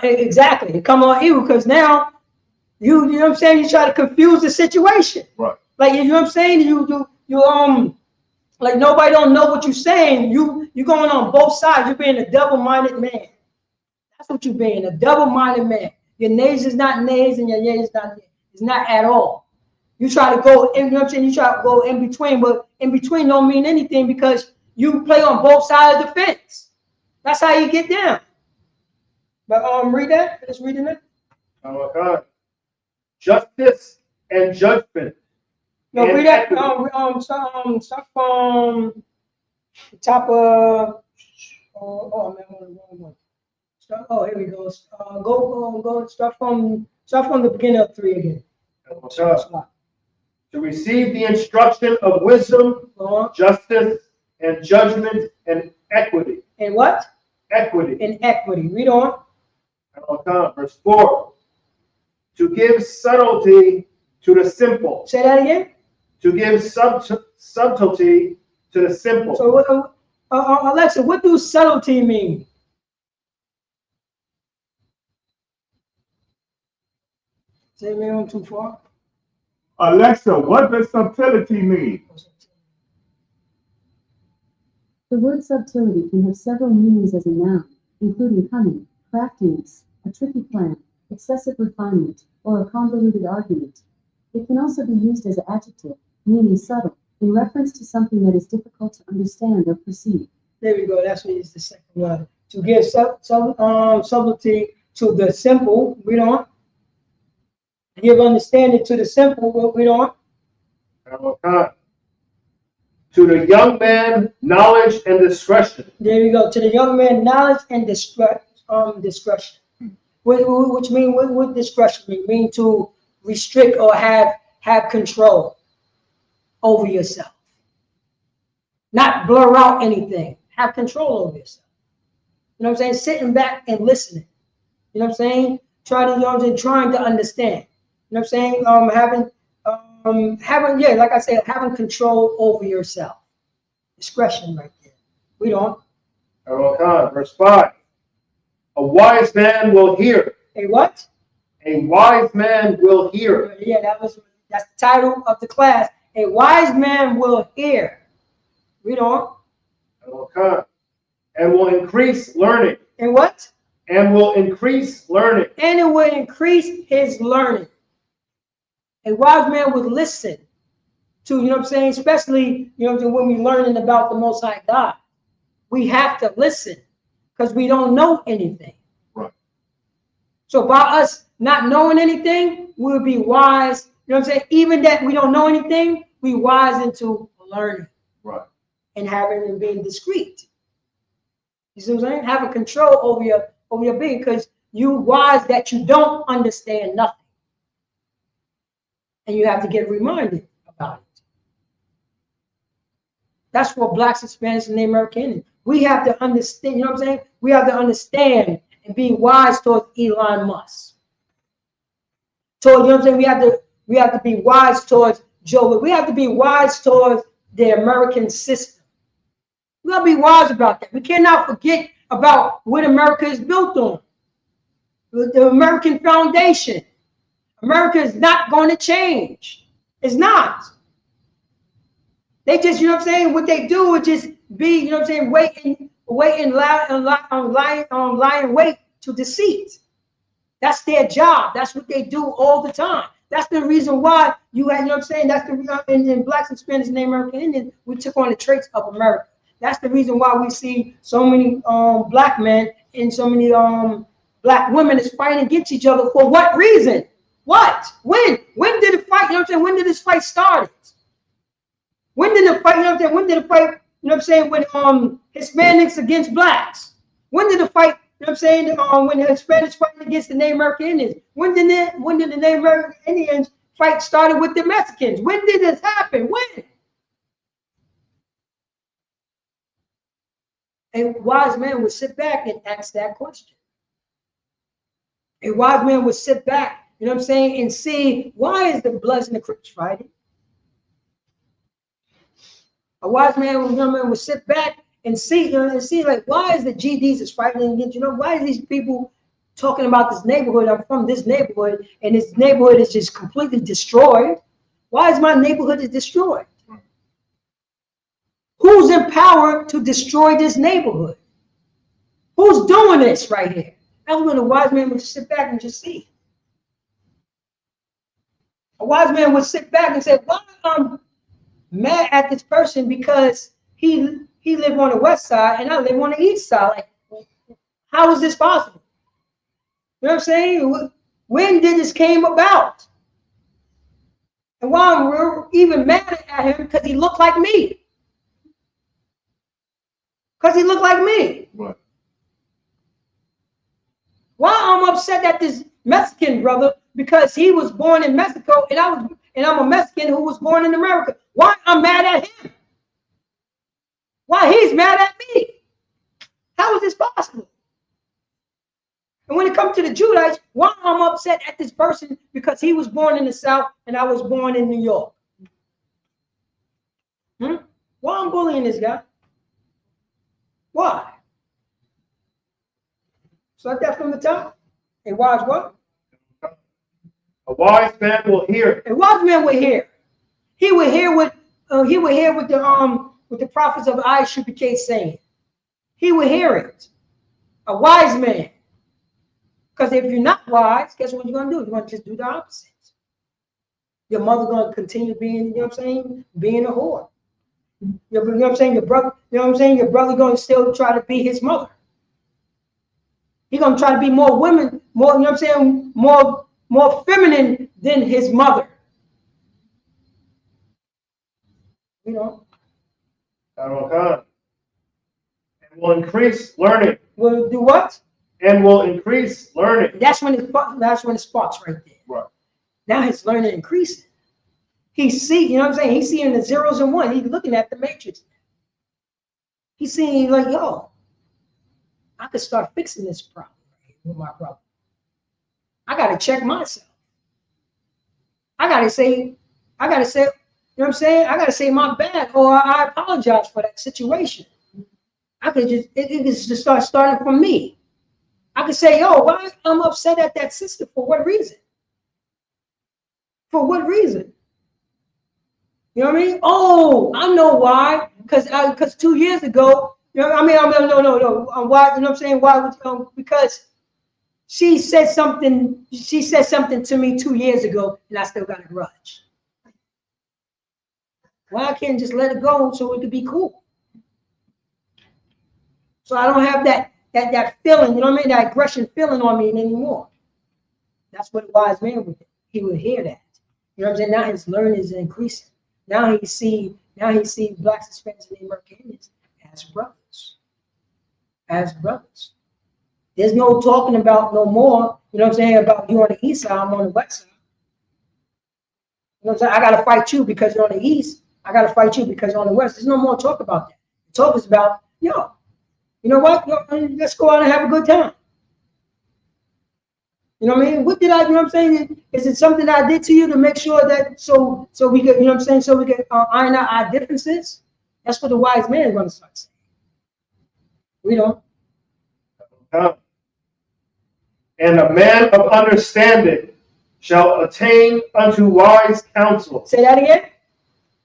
Exactly. It come on evil because now you know what I'm saying, you try to confuse the situation. Right. Like, you know what I'm saying? You like nobody don't know what you're saying. You going on both sides. You're being a double-minded man. That's what you're being, a double-minded man. Your nays is not nays and your yay is not yay. It's not at all. You try to go, you know what I'm saying? You try to go in between, but in between don't mean anything because you play on both sides of the fence. That's how you get down. But read that. Let's read it. Oh my God. Justice and judgment. No, read that. Stuff from the top of. Oh man, I'm on the wrong one. Oh, here we go. Go. Start from the beginning of 3 again. To receive the instruction of wisdom, justice, and judgment, and equity. And what? Equity. And equity. Read on. Verse 4. To give subtlety to the simple. Say that again. To give subtlety to the simple. So, Alexa, what does subtlety mean? Say me on too far. Alexa, what does subtlety mean? The word subtlety can have several meanings as a noun, including cunning, craftiness, a tricky plan, excessive refinement, or a convoluted argument. It can also be used as an adjective, meaning subtle, in reference to something that is difficult to understand or perceive. There we go. That's what is the second one. To give subtlety to the simple. Read on. Give understanding to the simple. Read on. To the young man, knowledge and discretion. There we go. To the young man, knowledge and discretion. Which mean what discretion mean? Mean to restrict or have control over yourself. Not blur out anything. Have control over yourself. You know what I'm saying? Sitting back and listening. You know what I'm saying? Trying to understand. You know what I'm saying? Having, like I said, having control over yourself. Discretion right there. We don't. Verse 5. A wise man will hear. A what? A wise man will hear. Yeah, that's the title of the class. A wise man will hear. Read on. And will increase learning. And what? And will increase learning. And it will increase his learning. A wise man would listen to, you know what I'm saying, especially, you know, when we're learning about the Most High God. We have to listen because we don't know anything. Right. So by us not knowing anything, we'll be wise. You know what I'm saying? Even that we don't know anything, we wise into learning. Right. And having and being discreet. You see what I'm saying? Having control over your being, because you wise that you don't understand nothing. And you have to get reminded about it. That's what Blacks, Hispanics, and Native Americans. We have to understand, you know what I'm saying? We have to understand and be wise towards Elon Musk. So, you know what I'm saying? We have to be wise towards Joe. We have to be wise towards the American system. We got to be wise about that. We cannot forget about what America is built on. The American foundation. America is not going to change. It's not. They just, you know what I'm saying, what they do is just be, you know what I'm saying, lie in wait to deceit. That's their job. That's what they do all the time. That's the reason why you had, you know what I'm saying, that's the reason in Blacks, Hispanics, and Native American Indians, we took on the traits of America. That's the reason why we see so many black men and so many black women is fighting against each other. For what reason? What? When? When did it fight? You know what I'm saying? When did this fight start? When did the fight? You know what I'm saying? When did the fight? You know what I'm saying? With Hispanics against blacks. When did the fight? You know what I'm saying? When the Hispanics fighting against the Native American Indians. When did the Native American Indians fight started with the Mexicans? When did this happen? When? A wise man would sit back and ask that question. A wise man would sit back, you know what I'm saying, and see, why is the Bloods and the Crips fighting? A wise man, would sit back and see, you know, and see, like, why is the GDs is fighting against, you know, why are these people talking about this neighborhood? I'm from this neighborhood, and this neighborhood is just completely destroyed. Why is my neighborhood destroyed? Who's empowered to destroy this neighborhood? Who's doing this right here? That's when a wise man would sit back and just see. A wise man would sit back and say, why am I mad at this person because he live on the west side and I live on the east side? Like, how is this possible? You know what I'm saying? When did this came about? And why I'm even mad at him because he looked like me. Because he looked like me. Right. Why I'm upset at this Mexican brother because he was born in Mexico and I'm a Mexican who was born in America. Why I'm mad at him? Why he's mad at me? How is this possible? And when it comes to the Judites, why I'm upset at this person because he was born in the South and I was born in New York? Why I'm bullying this guy? Why? Start that from the top. A wise what? A wise man will hear. A wise man will hear. He will hear what the prophets of Ishubike saying. He will hear it. A wise man. Because if you're not wise, guess what you're gonna do? You're gonna just do the opposite. Your mother gonna continue being, you know what I'm saying, being a whore. You know what I'm saying? Your brother, you know what I'm saying? Your brother gonna still try to be his mother. He's gonna try to be more women, more, you know what I'm saying, more feminine than his mother. You know. And will increase learning. Will do what? And will increase learning. That's when it sparks right there. Right. Now his learning increasing. He's seeing, you know what I'm saying? He's seeing the zeros and one. He's looking at the matrix. He's seeing like, yo, I could start fixing this problem with my problem. I gotta check myself. I gotta say, know what I'm saying? I gotta say my bad, or I apologize for that situation. I could just it could just start starting from me. I could say, yo, why I'm upset at that sister for what reason? For what reason? You know what I mean? Oh, I know why. Because 2 years ago, you know, no. Why? You know what I'm saying? Why? Because she said something. She said something to me 2 years ago, and I still got a grudge. Why can't I just let it go so it could be cool? So I don't have that feeling. You know what I mean? That aggression feeling on me anymore. That's what a wise man would do. He would hear that. You know what I'm saying? Now his learning is increasing. Now he see blacks, Hispanics, and Americans as brothers. As brothers. There's no talking about no more, you know what I'm saying, about you on the east side, I'm on the west side. You know what I'm saying? I gotta fight you because you're on the east. I gotta fight you because you're on the west. There's no more talk about that. The talk is about, yo, you know what? Yo, let's go out and have a good time. You know what I mean? What did I, you know what I'm saying? Is it something I did to you to make sure that so we could, you know what I'm saying, so we could iron out our differences? That's what the wise man is going to start saying. We don't. And a man of understanding shall attain unto wise counsel. Say that again.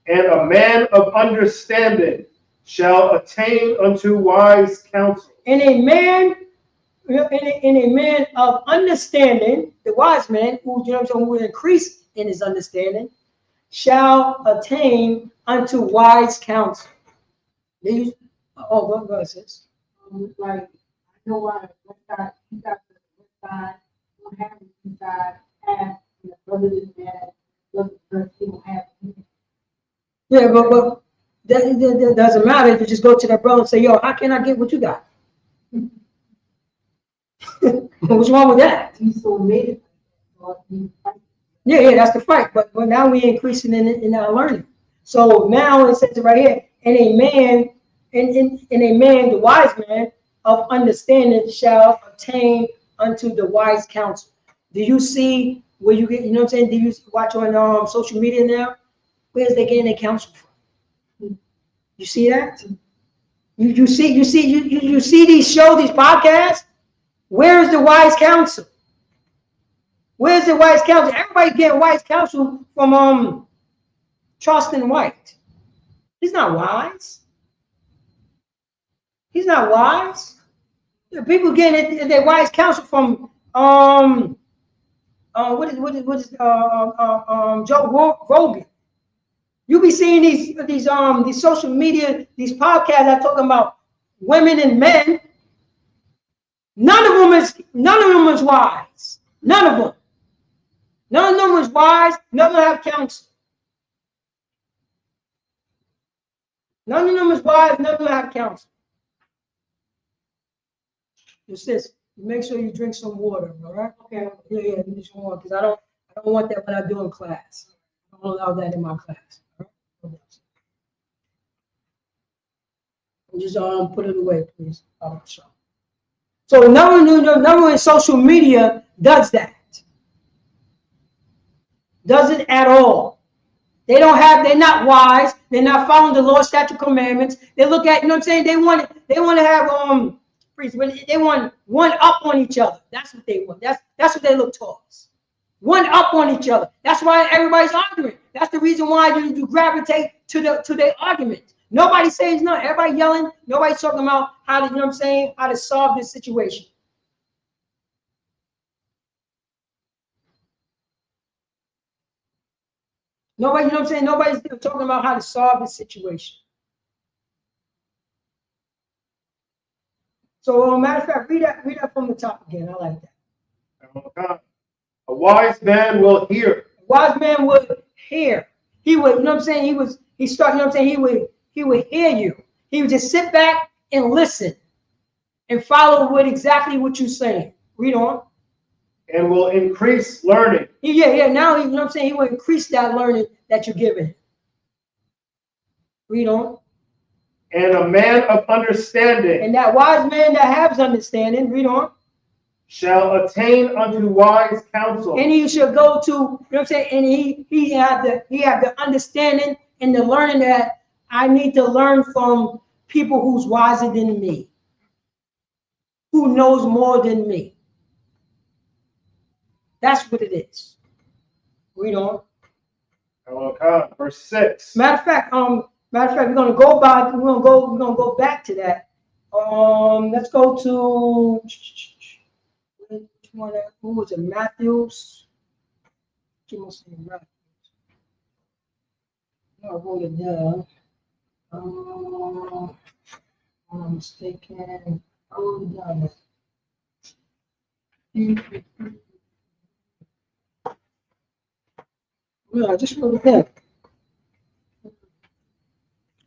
And a man of understanding shall attain unto wise counsel. And a man of understanding, the wise man, who, you know what I'm saying, who will increase in his understanding, shall attain unto wise counsel. Go ahead, sis. Like, I know why you got the west side, you don't have the east side, and the brother is that, brother don't have it. Yeah, but that doesn't matter if you just go to that brother and say, yo, how can I get what you got? What's wrong with that? He's so made it. Yeah, that's the fight. But now we're increasing in our learning. So now it says right here, and a man, the wise man of understanding shall attain unto the wise counsel. Do you see where you get, you know what I'm saying? Do you watch on social media now? Where's they getting their counsel from? You see that? You see these shows, these podcasts? Where is the wise counsel? Where's the wise counsel? Everybody getting wise counsel from Charleston White. He's not wise. He's not wise. People getting their wise counsel from what is Joe Rogan. You be seeing these social media, these podcasts that talking about women and men. None of them is wise. None of them. None of them is wise. None of them have counsel. None of them is wise. None of them have counsel. Just this. Make sure you drink some water. All right? Okay. Yeah. You need some water because I don't want that when I do in class. I don't allow that in my class. All right? Just put it away, please. So no one in social media does that. Doesn't at all. They're not wise. They're not following the law, statute, commandments. They look at, you know what I'm saying? They want to have they want one up on each other. That's what they want. That's what they look towards. One up on each other. That's why everybody's arguing. That's the reason why you gravitate to their arguments. Nobody says nothing. Everybody yelling. Nobody's talking about how to, you know what I'm saying, how to solve this situation. Nobody, you know what I'm saying? Nobody's talking about how to solve this situation. So, matter of fact, read that from the top again. I like that. A wise man will hear. A wise man would hear. He would, you know what I'm saying? He would hear you. He would just sit back and listen and follow exactly what you're saying. Read on. And will increase learning. Yeah. Now, you know what I'm saying? He will increase that learning that you're giving. Read on. And a man of understanding. And that wise man that has understanding, read on. Shall attain unto wise counsel. And he shall go to, you know what I'm saying? And he have the understanding in the learning that I need to learn from people who's wiser than me, who knows more than me. That's what it is. Read on. Verse 6. Matter of fact, we're gonna go back to that. Let's go to which one? Who was it? Matthews. I wrote it down. I'm mistaken. I wrote it down. Yeah, I just wrote it down.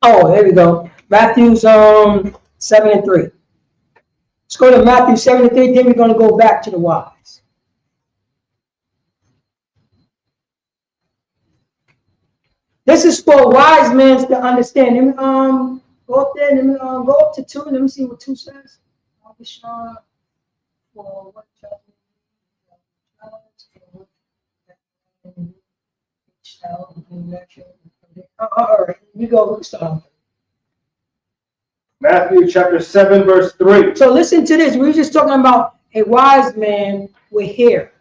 Oh, there we go. Matthew 7 and 3. Let's go to Matthew 7 and 3, then we're going to go back to the wise. This is for wise men to understand. Let me go up there, let me go up to 2, let me see what 2 says. I'll be sure for what all right, you go. Matthew chapter 7, verse 3. So listen to this. We were just talking about a wise man with hair.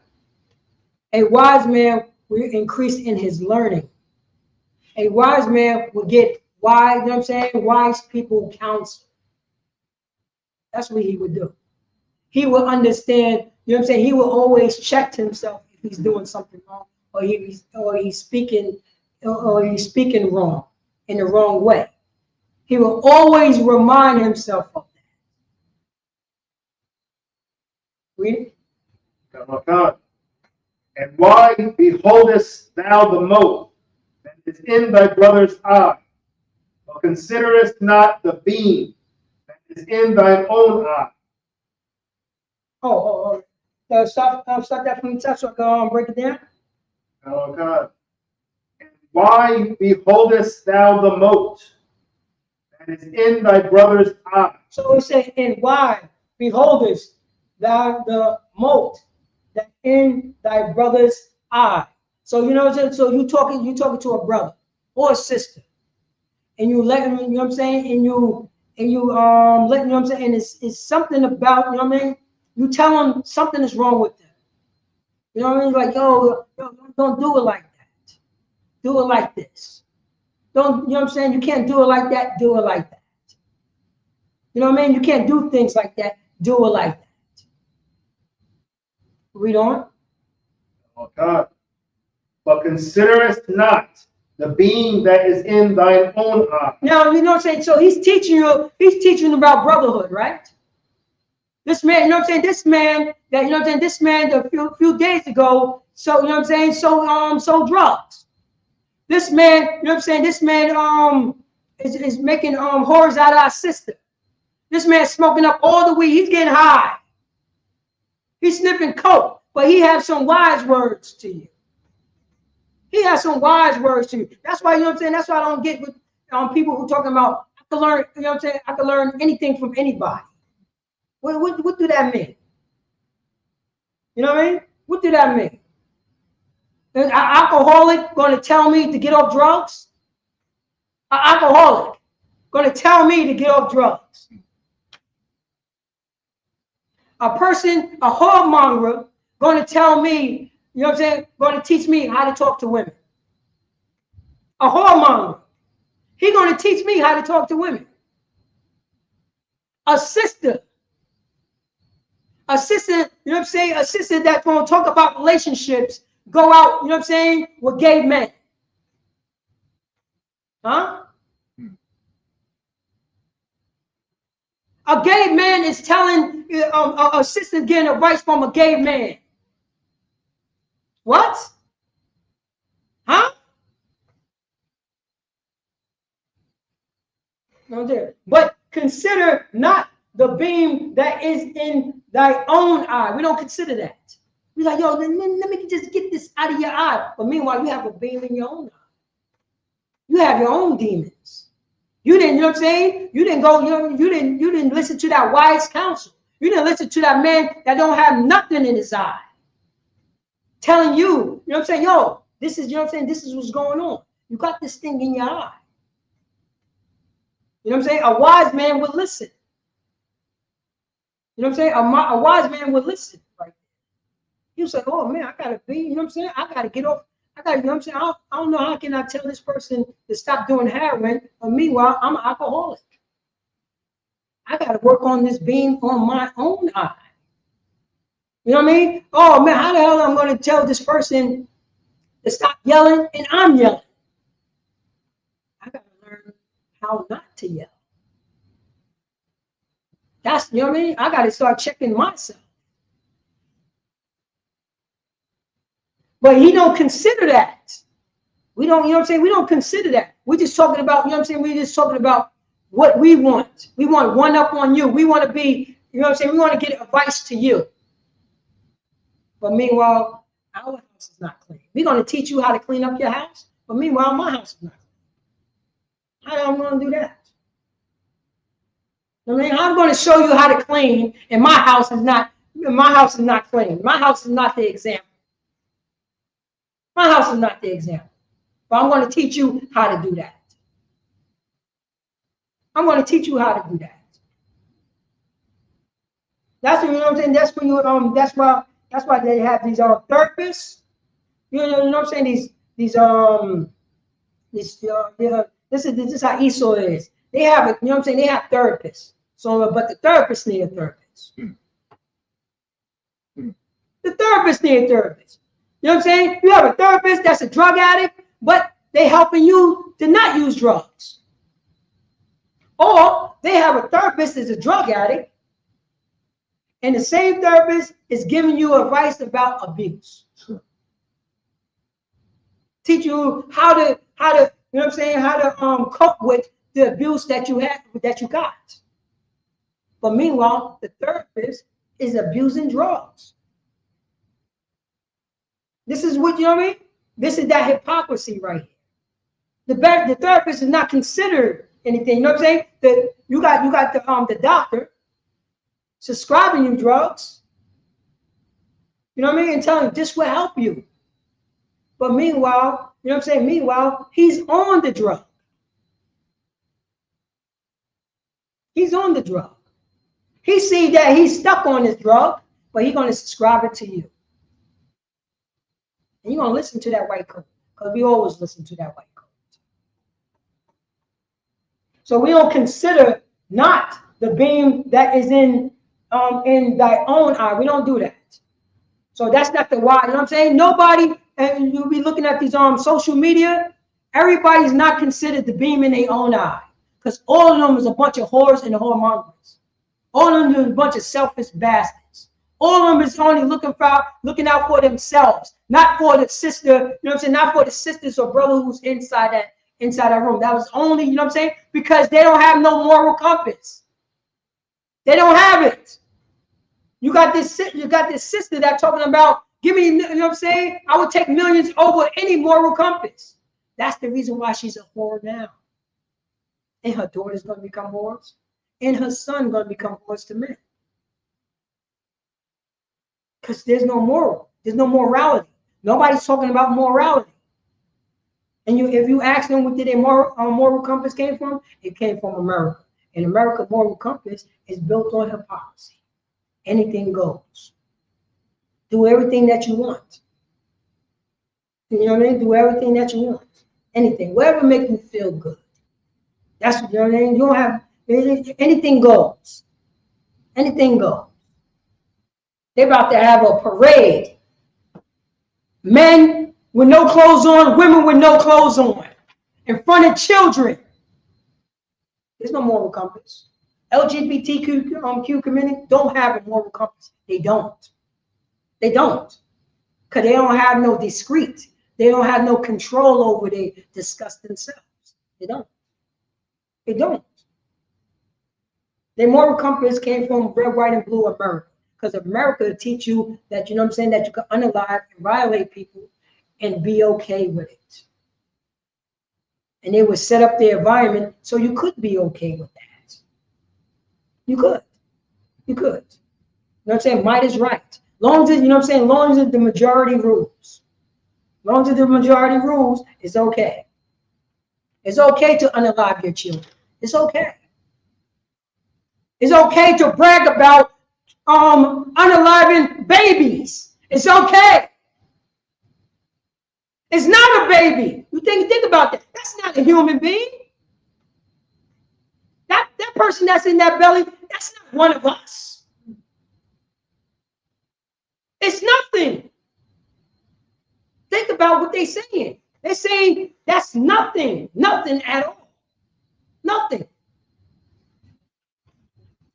A wise man will increase in his learning. A wise man will get wise, you know what I'm saying? Wise people counsel. That's what he would do. He will understand, you know what I'm saying? He will always check himself if he's doing something wrong, or he's speaking wrong in the wrong way. He will always remind himself of that. Read it. And why beholdest thou the mote that is in thy brother's eye, but considerest not the beam that is in thine own eye? Stop that from the top so I can break it down. And why beholdest thou the mote that is in thy brother's eye? So it says, and why beholdest thou the mote that in thy brother's eye? So you know, so you talking to a brother or a sister, and you let him, you know what I'm saying, and you let, you know what I'm saying, and it's something about, you know what I mean, you tell them something is wrong with them. You know what I mean? Like, yo, don't do it like that. Do it like this. Don't, you know what I'm saying? You can't do it like that. Do it like that. You know what I mean? You can't do things like that. Do it like that. Read on. Oh God. But considerest not the beam that is in thine own eye. Now, you know what I'm saying? So he's teaching you about brotherhood, right? This man, you know what I'm saying? This man a few days ago, so you know what I'm saying, sold drugs. This man, you know what I'm saying, this man is making whores out of our sister. This man smoking up all the weed, he's getting high. He's sniffing coke, but he has some wise words to you. He has some wise words to you. That's why, you know what I'm saying, that's why I don't get with people who talking about I can learn, you know what I'm saying, I can learn anything from anybody. What do that mean? You know what I mean? What do that mean? An alcoholic going to tell me to get off drugs? An alcoholic going to tell me to get off drugs? A person, a whoremonger, going to tell me, you know what I'm saying, going to teach me how to talk to women. A whoremonger, he's going to teach me how to talk to women. A sister, you know what I'm saying, a sister that's going to talk about relationships, go out, you know what I'm saying, with gay men. Huh? A gay man is telling a sister getting advice from a gay man. What? Huh? No there. But consider not the beam that is in thy own eye. We don't consider that. We're like, yo, let me just get this out of your eye. But meanwhile, you have a beam in your own eye. You have your own demons. You didn't, you know what I'm saying? You didn't go, you didn't listen to that wise counsel. You didn't listen to that man that don't have nothing in his eye. Telling you, you know what I'm saying? Yo, this is, you know what I'm saying? This is what's going on. You got this thing in your eye. You know what I'm saying? A wise man would listen. You know what I'm saying? A wise man would listen. Right? You say, oh man, I gotta be, you know what I'm saying? I gotta get off. I gotta, you know what I'm saying? I don't know how can I tell this person to stop doing heroin, but meanwhile, I'm an alcoholic. I gotta work on this beam on my own eye. You know what I mean? Oh man, how the hell am I gonna tell this person to stop yelling and I'm yelling? I gotta learn how not to yell. That's, you know what I mean? I gotta start checking myself. But he don't consider that. We don't, you know what I'm saying? We don't consider that. We're just talking about, you know what I'm saying? We're just talking about what we want. We want one up on you. We want to be, you know what I'm saying? We want to get advice to you. But meanwhile, our house is not clean. We're going to teach you how to clean up your house. But meanwhile, my house is not clean. How am I going to do that? I mean, I'm going to show you how to clean, and my house is not clean. My house is not the example. My house is not the example. But I'm going to teach you how to do that. I'm going to teach you how to do that. That's what, you know what I'm saying. That's when you that's why they have these therapists. You know what I'm saying. This is how Esau is. They have it. You know what I'm saying. They have therapists. So, but the therapists need a therapist. The therapist need a therapist. You know what I'm saying? You have a therapist that's a drug addict, but they helping you to not use drugs. Or they have a therapist that's a drug addict, and the same therapist is giving you advice about abuse. Teach you how to, you know what I'm saying, how to cope with the abuse that you got. But meanwhile, the therapist is abusing drugs. This is what, you know what I mean? This is that hypocrisy right here. The therapist is not considered anything. You know what I'm saying? You got the doctor prescribing you drugs. You know what I mean? And telling you this will help you. But meanwhile, you know what I'm saying? Meanwhile, he's on the drug. He's on the drug. He see that he's stuck on his drug, but he's going to prescribe it to you. And you're going to listen to that white coat, because we always listen to that white coat. So we don't consider not the beam that is in thy own eye. We don't do that. So that's not the why. You know what I'm saying? Nobody, and you'll be looking at these social media, everybody's not considered the beam in their own eye. Because all of them is a bunch of whores and whoremongers. All of them is a bunch of selfish bastards. All of them is only looking out for themselves, not for the sister, you know what I'm saying, not for the sisters or brother who's inside that room. That was only, you know what I'm saying, because they don't have no moral compass. They don't have it. You got this sister that's talking about, give me, you know what I'm saying, I would take millions over any moral compass. That's the reason why she's a whore now. And her daughter's going to become whores. And her son going to become whores to men. Because there's no moral. There's no morality. Nobody's talking about morality. And if you ask them where did their moral compass came from, it came from America. And America's moral compass is built on hypocrisy. Anything goes. Do everything that you want. You know what I mean? Do everything that you want. Anything. Whatever makes you feel good. That's what, you know what I mean? You don't have, anything goes. Anything goes. They're about to have a parade. Men with no clothes on, women with no clothes on. In front of children. There's no moral compass. LGBTQ community don't have a moral compass. They don't. They don't. Because they don't have no discreet. They don't have no control over they discuss themselves. They don't. They don't. Their moral compass came from red, white, and blue America. Because America will teach you that, you know what I'm saying, that you can unalive and violate people and be okay with it. And they would set up their environment so you could be okay with that. You could. You could. You know what I'm saying? Might is right. Long as, you know what I'm saying, long as the majority rules. Long as the majority rules, it's okay. It's okay to unalive your children. It's okay. It's okay to brag about unaliving babies. It's okay. It's not a baby. You think about that. That's not a human being. That person that's in that belly, that's not one of us. It's nothing. Think about what they're saying. They're saying that's nothing. Nothing at all. Nothing.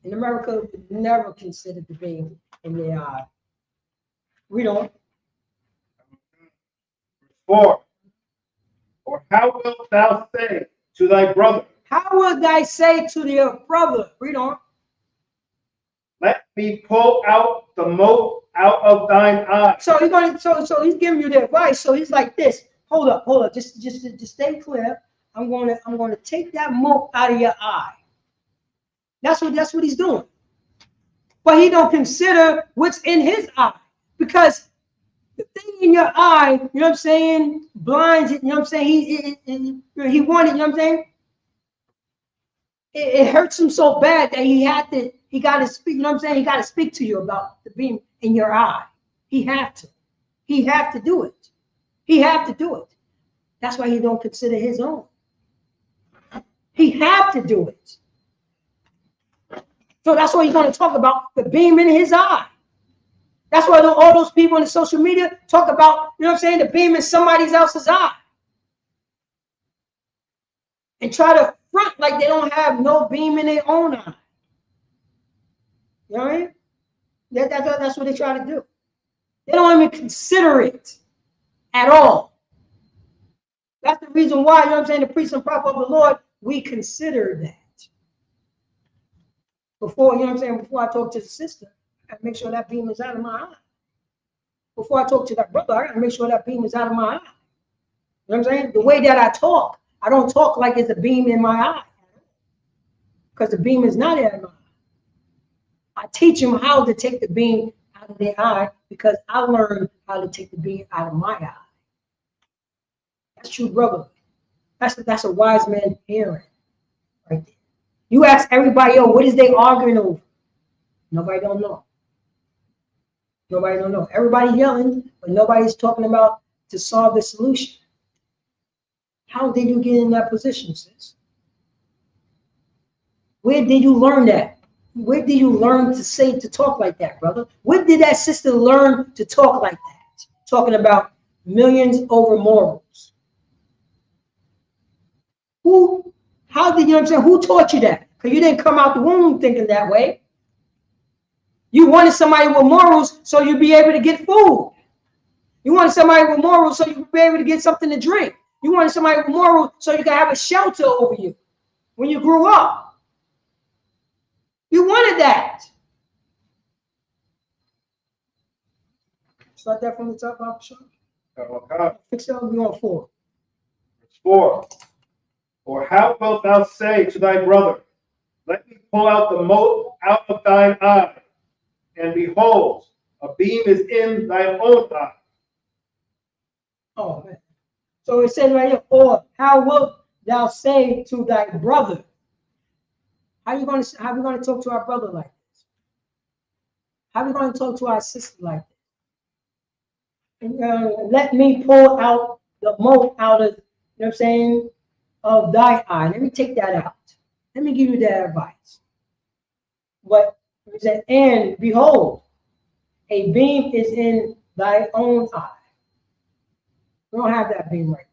In America, we never consider the being in the eye. We don't. 4. Or how wilt thou say to thy brother? How will thy say to your brother? Read on. Let me pull out the mote out of thine eye. So he's going. So he's giving you the advice. So he's like this. Hold up. Just stay clear. I'm going to take that mote out of your eye. That's what he's doing. But he don't consider what's in his eye, because the thing in your eye, you know what I'm saying, blinds it. You know what I'm saying. He wanted. You know what I'm saying. It hurts him so bad that he got to speak. You know what I'm saying. He got to speak to you about the beam in your eye. He had to. He had to do it. He had to do it. That's why he don't consider his own. He had to do it. So that's why he's going to talk about the beam in his eye. That's why all those people on the social media talk about, you know what I'm saying, the beam in somebody else's eye. And try to front like they don't have no beam in their own eye. You know what I mean? That's what they try to do. They don't even consider it at all. That's the reason why, you know what I'm saying, the priest and prophet of the Lord, we consider that. Before, you know what I'm saying, before I talk to the sister, I make sure that beam is out of my eye. Before I talk to that brother, I gotta make sure that beam is out of my eye. You know what I'm saying? The way that I don't talk like it's a beam in my eye. Because the beam is not in my eye. I teach them how to take the beam out of their eye, because I learned how to take the beam out of my eye. That's true brotherhood. That's a wise man parent right there. You ask everybody else, what is they arguing over? Nobody don't know. Nobody don't know. Everybody yelling, but nobody's talking about to solve the solution. How did you get in that position, sis? Where did you learn that? Where did you learn to talk like that, brother? Where did that sister learn to talk like that? Talking about millions over morals. How did you know what I'm saying? Who taught you that? Because you didn't come out the womb thinking that way. You wanted somebody with morals so you'd be able to get food. You wanted somebody with morals so you could be able to get something to drink. You wanted somebody with morals so you could have a shelter over you when you grew up. You wanted that. Start that from the top, Officer. Fix it up, we're on 4. Verse 4. Or how wilt thou say to thy brother, let me pull out the mote out of thine eye, and behold, a beam is in thy own eye. Oh man. So it says right here, or how wilt thou say to thy brother? How are we going to talk to our brother like this? How are we going to talk to our sister like this? Let me pull out the mote out of, you know what I'm saying, of thy eye. Let me take that out. Let me give you that advice. But it said, and behold, a beam is in thy own eye. We don't have that beam right there.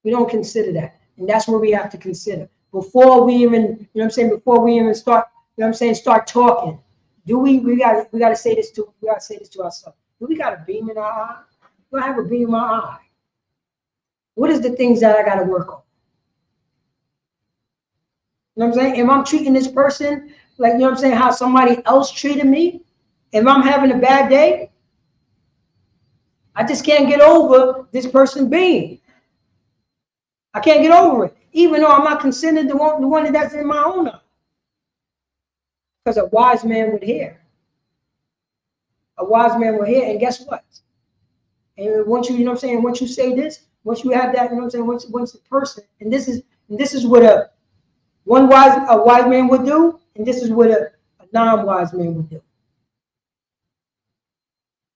We don't consider that. And that's what we have to consider. Before we even, you know what I'm saying, before we even start, you know what I'm saying, start talking, we gotta say this to ourselves. Do we got a beam in our eye? Do I have a beam in my eye? What is the things that I gotta work on? You know what I'm saying? If I'm treating this person like, you know what I'm saying, how somebody else treated me, if I'm having a bad day, I just can't get over this person being. I can't get over it, even though I'm not considered the one that's in my own eye. Because a wise man would hear. A wise man will hear, and guess what? And once you know what I'm saying, once you say this, Once you have that, you know what I'm saying? Once the person, and this is what a wise man would do, and this is what a non-wise man would do.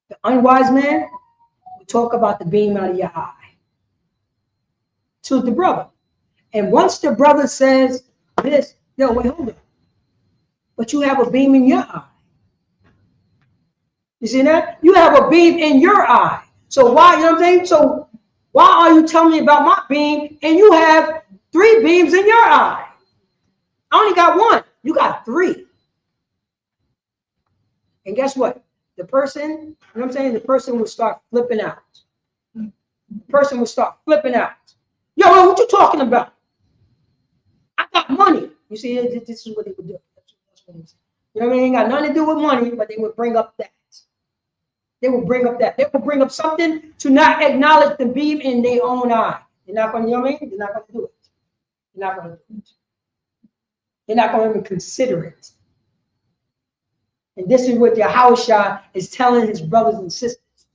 The unwise man would talk about the beam out of your eye to the brother. And once the brother says this, yo, wait, hold on. But you have a beam in your eye. You see that? You have a beam in your eye. So why, you know what I'm saying? So why are you telling me about my beam and you have 3 beams in your eye? I only got 1. You got 3. And guess what? The person, you know what I'm saying? The person will start flipping out. The person will start flipping out. Yo, what you talking about? I got money. You see, this is what they would do. That's what it is. You know what I mean? It ain't got nothing to do with money, but they would bring up that. They will bring up that. They will bring up something to not acknowledge the beam in their own eye. They're not going to, you know what I mean? They're not going to do it. They're not going to do it. They're not going to even consider it. And this is what Yahushua is telling his brothers and sisters.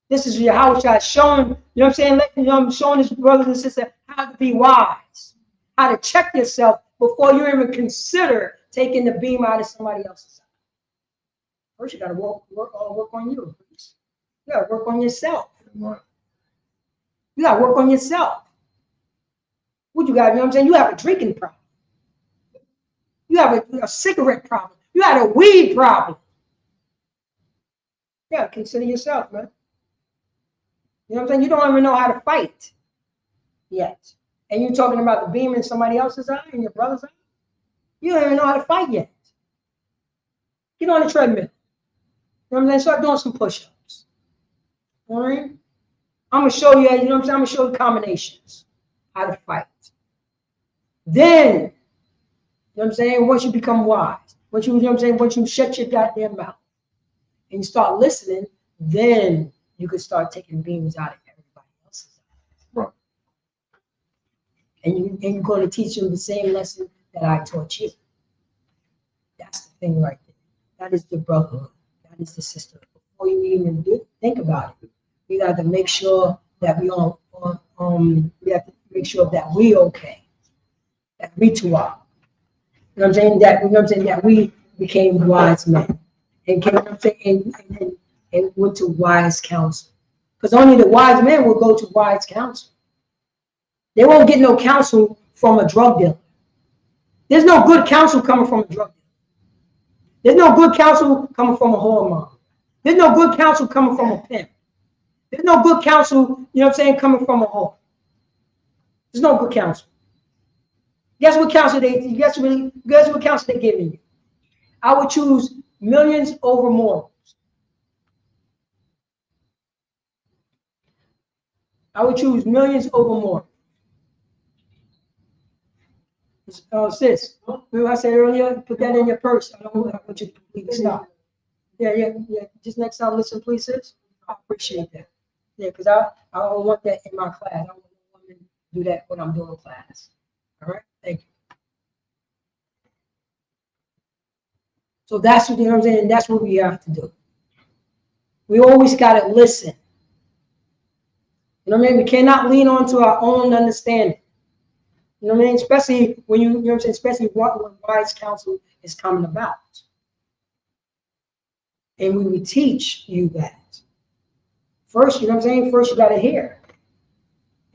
This is Yahushua showing, you know what I'm saying? Showing his brothers and sisters how to be wise, how to check yourself before you even consider taking the beam out of somebody else's eye. First, you got to work on you. You got to work on yourself. You got to work on yourself. What you got? You know what I'm saying? You have a drinking problem. You have a cigarette problem. You had a weed problem. Yeah, consider yourself, man. You know what I'm saying? You don't even know how to fight yet. And you're talking about the beam in somebody else's eye, in your brother's eye? You don't even know how to fight yet. Get on the treadmill. You know what I'm saying? Start doing some push-ups. All right? I'm going to show you, you know what I'm saying? I'm going to show you combinations, how to fight. Then, you know what I'm saying? Once you become wise, once you know what I'm saying? Once you shut your goddamn mouth and you start listening, then you can start taking beams out of everybody else's eyes. Right. And you're going to teach them the same lesson that I taught you. That's the thing right there. That is the brotherhood. That is the sisterhood. Before you even think about it, we got to make sure that we have to make sure that we okay, that we too are. You know what I'm saying? That we became wise men and came, you know what I'm saying, and went to wise counsel. Because only the wise men will go to wise counsel. They won't get no counsel from a drug dealer. There's no good counsel coming from a drug dealer. There's no good counsel coming from a whoremonger. There's no good counsel coming from a pimp. There's no good counsel, you know what I'm saying, coming from a whore. There's no good counsel. Guess what counsel they're giving you? I would choose millions over morals. I would choose millions over morals. Sis, remember I said earlier, put that in your purse. I don't want you to completely stop. Yeah. Just next time, listen, please, sis. I appreciate that. Yeah, because I don't want that in my class. I don't want women to do that when I'm doing class. All right? Thank you. So that's what, you know what I'm saying? That's what we have to do. We always got to listen. You know what I mean? We cannot lean on to our own understanding. You know what I mean? Especially when you know what I'm saying? Especially when wise counsel is coming about. And we would teach you that. First, you know what I'm saying? First, you got to hear.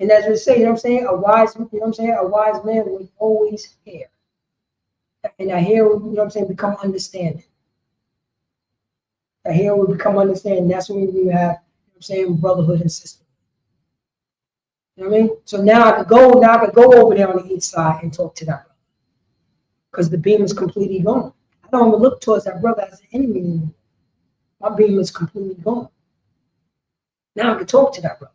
And as we say, you know what I'm saying? A wise man would always hear. And I hear, you know what I'm saying, become understanding. I hear will become understanding. That's when we have, you know what I'm saying, brotherhood and sisterhood. You know what I mean? So now I could go over there on the east side and talk to that brother. Because the beam is completely gone. I don't even look towards that brother as an enemy anymore. My beam is completely gone. Now I can talk to that brother.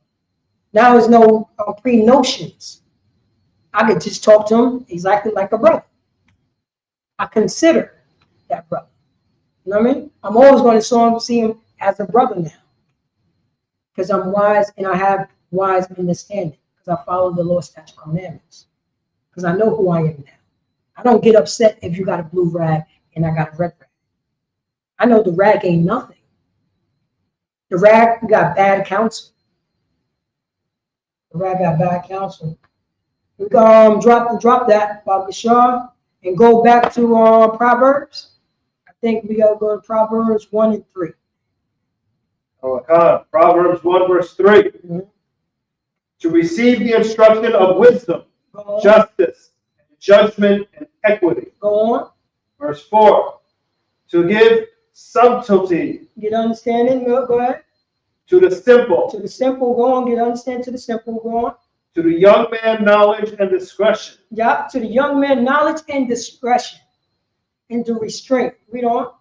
Now there's no pre-notions. I could just talk to him exactly like a brother. I consider that brother. You know what I mean? I'm always going to see him as a brother now. Because I'm wise and I have wise understanding. Because I follow the law, statute, commandments. Because I know who I am now. I don't get upset if you got a blue rag and I got a red rag. I know the rag ain't nothing. The rag got bad counsel. The rabbi bad counsel. We drop that, Baba Shah, and go back to Proverbs. I think we gotta go to Proverbs 1 and 3. Proverbs 1 verse 3. Mm-hmm. To receive the instruction of wisdom, justice, judgment, and equity. Go on. Verse 4. To give subtlety. Get understanding. Go ahead. To the simple. To the simple. Go on. Get understanding to the simple. Go on. To the young man, knowledge and discretion. Yeah. To the young man, knowledge and discretion. And to restraint. Read on.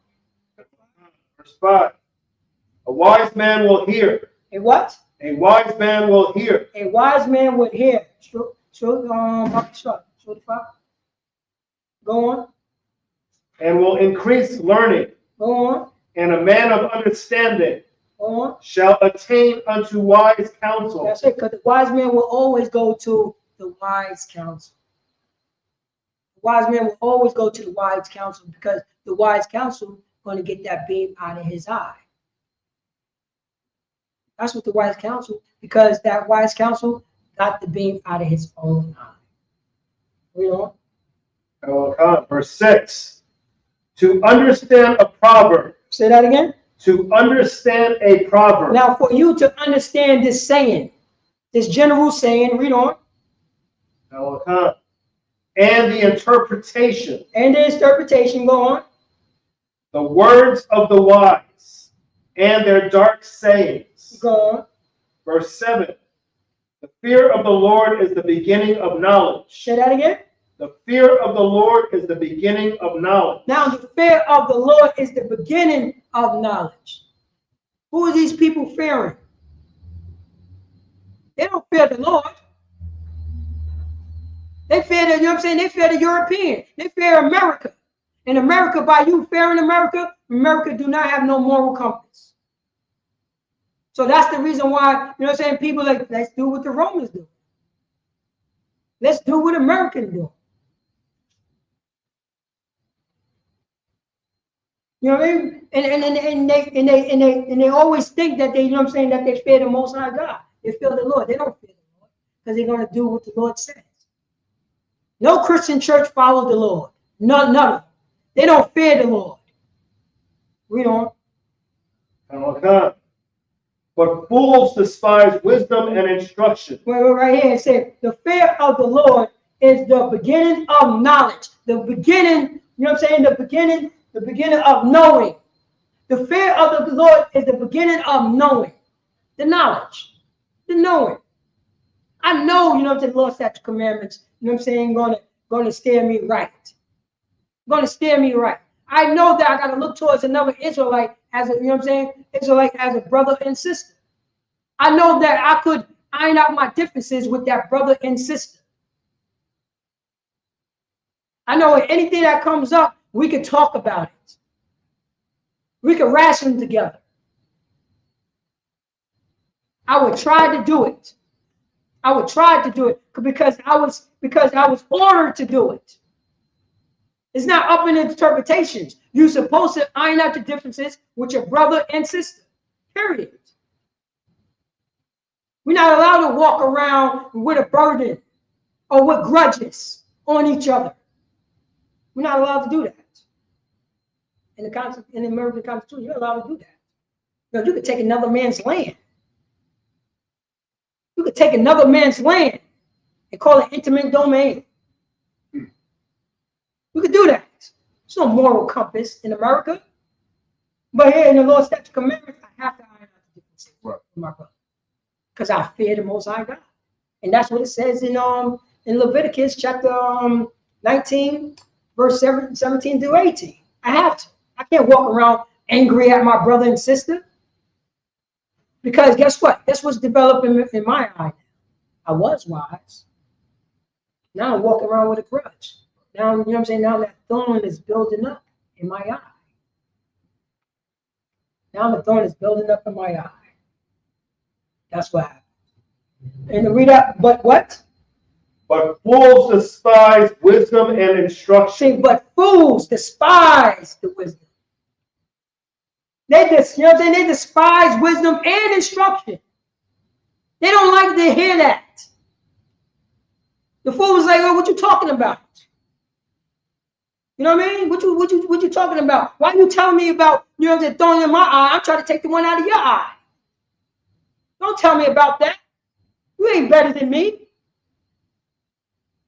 Verse 5. A wise man will hear. A what? A wise man will hear. A wise man would hear. Go on. And will increase learning. Go on. And a man of understanding Go on. shall attain unto wise counsel. That's it, because the wise man will always go to the wise counsel. The wise man will always go to the wise counsel because the wise counsel is going to get that beam out of his eye. That's what the wise counsel, because that wise counsel got the beam out of his own eye. Read on. Verse 6. To understand a proverb. Say that again. To understand a proverb. Now, for you to understand this saying, this general saying, read on. And the interpretation. And the interpretation, go on. The words of the wise and their dark sayings. Go on. Verse 7. The fear of the Lord is the beginning of knowledge. Say that again. The fear of the Lord is the beginning of knowledge. Now, the fear of the Lord is the beginning of knowledge. Who are these people fearing? They don't fear the Lord. They fear the, you know what I'm saying? They fear the European. They fear America. And America, by you fearing America, America do not have no moral compass. So that's the reason why, you know what I'm saying? People like, let's do what the Romans do. Let's do what Americans do. You know what I mean? And they always think that they, you know what I'm saying, that they fear the Most High God. They fear the Lord. They don't fear the Lord because they're going to do what the Lord says. No Christian church followed the Lord. None of them. They don't fear the Lord. Read on. But fools despise wisdom and instruction. Right here it says, the fear of the Lord is the beginning of knowledge. The beginning, you know what I'm saying? The beginning of knowing. The fear of the Lord is the beginning of knowing. The knowledge. The knowing. I know, you know, the Lord statute commandments, you know what I'm saying, going to steer me right. Going to steer me right. I know that I got to look towards another Israelite as a, you know what I'm saying, Israelite as a brother and sister. I know that I could iron out my differences with that brother and sister. I know anything that comes up, we could talk about it. We could ration together. I would try to do it. I would try to do it because I was ordered to do it. It's not up in interpretations. You're supposed to iron out the differences with your brother and sister. Period. We're not allowed to walk around with a burden or with grudges on each other. We're not allowed to do that. In the American Constitution, you're allowed to do that. You know, you could take another man's land. You could take another man's land and call it intimate domain. You could do that. There's no moral compass in America. But here in the Lord's statute commandments, I have to iron out the differences with my brother. Because I fear the Most High God. And that's what it says in Leviticus chapter 19, verse 17 through 18. I have to. I can't walk around angry at my brother and sister. Because guess what? That's what's developing in my eye. I was wise. Now I'm walking around with a grudge. Now, you know what I'm saying? Now that thorn is building up in my eye. Now the thorn is building up in my eye. That's what happened. And read up, but what? But fools despise wisdom and instruction. See, but fools despise the wisdom. They just, you know what I'm saying? They despise wisdom and instruction. They don't like to hear that. The fool was like, oh, what you talking about? You know what I mean? What you talking about? Why you telling me about, you know, the thorn in my eye? I'm trying to take the one out of your eye. Don't tell me about that. You ain't better than me.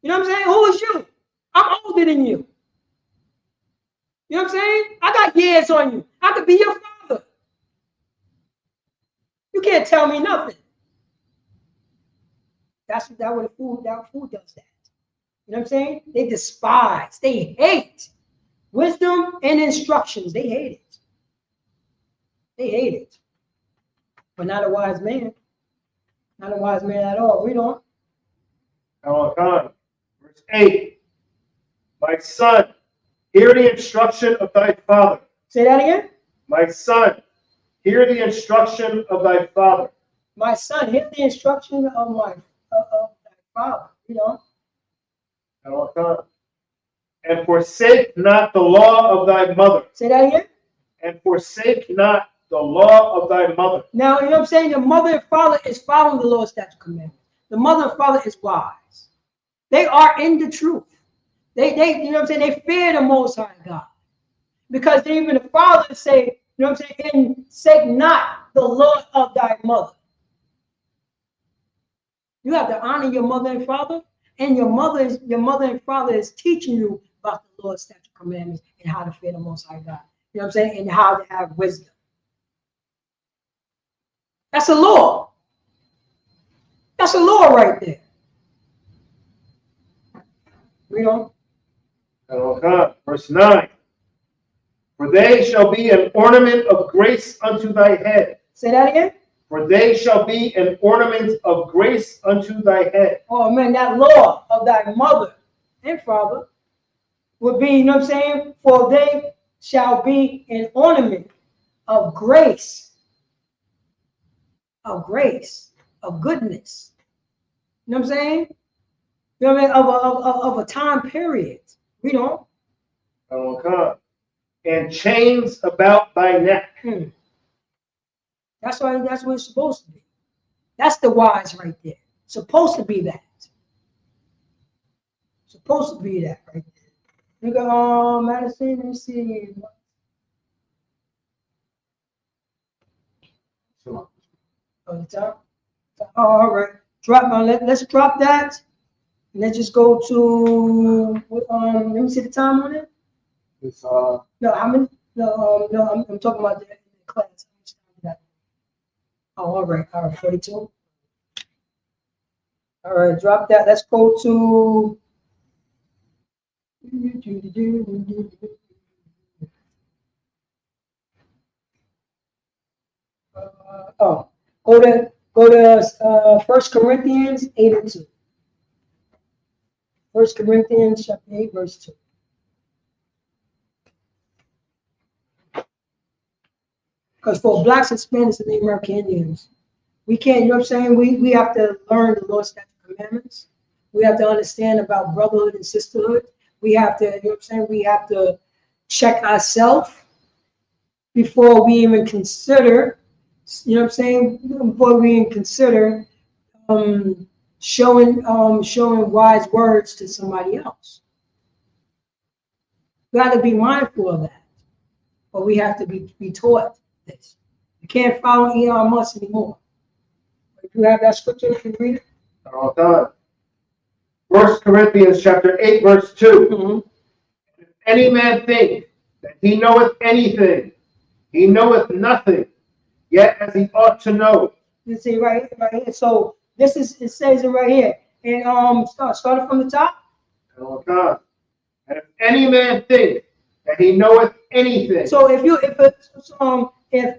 You know what I'm saying? Who is you? I'm older than you. You know what I'm saying? I got years on you. I could be your father. You can't tell me nothing. That fool does that. You know what I'm saying? They despise, they hate wisdom and instructions. They hate it. They hate it. But not a wise man. Not a wise man at all. Read on. Verse 8. My son, hear the instruction of thy father. Say that again. My son, hear the instruction of thy father. My son, hear the instruction of thy father. You know. And forsake not the law of thy mother. Say that again. And forsake not the law of thy mother. Now, you know what I'm saying? The mother and father is following the Lord's statute commandment. The mother and father is wise. They are in the truth. They you know what I'm saying? They fear the Most High God. Because even the father say, you know what I'm saying? And forsake not the law of thy mother. You have to honor your mother and father, and your mother and father is teaching you about the Lord's statute commandments and how to fear the Most High God. You know what I'm saying? And how to have wisdom. That's a law. That's a law right there. Read on. Verse 9. For they shall be an ornament of grace unto thy head. Say that again. For they shall be an ornament of grace unto thy head. Oh man, that law of thy mother and father would be, you know what I'm saying? For they shall be an ornament of grace, of goodness. You know what I'm saying? You know what I mean? Of a time period. Read on. And chains about thy neck. That's what it's supposed to be. That's the wise right there. Supposed to be that. Supposed to be that right there. You go, Madison, let me see. Oh, the top? Oh, all right. Let's drop that. Let's just go to let me see the time on it. It's No, how many? No, I'm talking about the class. Oh, all right, 42. All right, drop that. Let's go to go to 1 Corinthians 8:2. 1 Corinthians chapter 8, verse 2. Because for blacks, Hispanics, and the American Indians, we can't, you know what I'm saying? We have to learn the Lord's statute commandments. We have to understand about brotherhood and sisterhood. We have to, you know what I'm saying? We have to check ourselves before we even consider, you know what I'm saying? Before we even consider showing wise words to somebody else. We have to be mindful of that, but we have to be taught this. You can't follow Elon Musk anymore. If you have that scripture, you can read it. all done. 1 Corinthians chapter 8, verse 2. If any man think that he knoweth anything, he knoweth nothing, yet as he ought to know. You see right here. So this is, it says it right here. And started from the top. Oh God. And if any man think that he knoweth anything. So if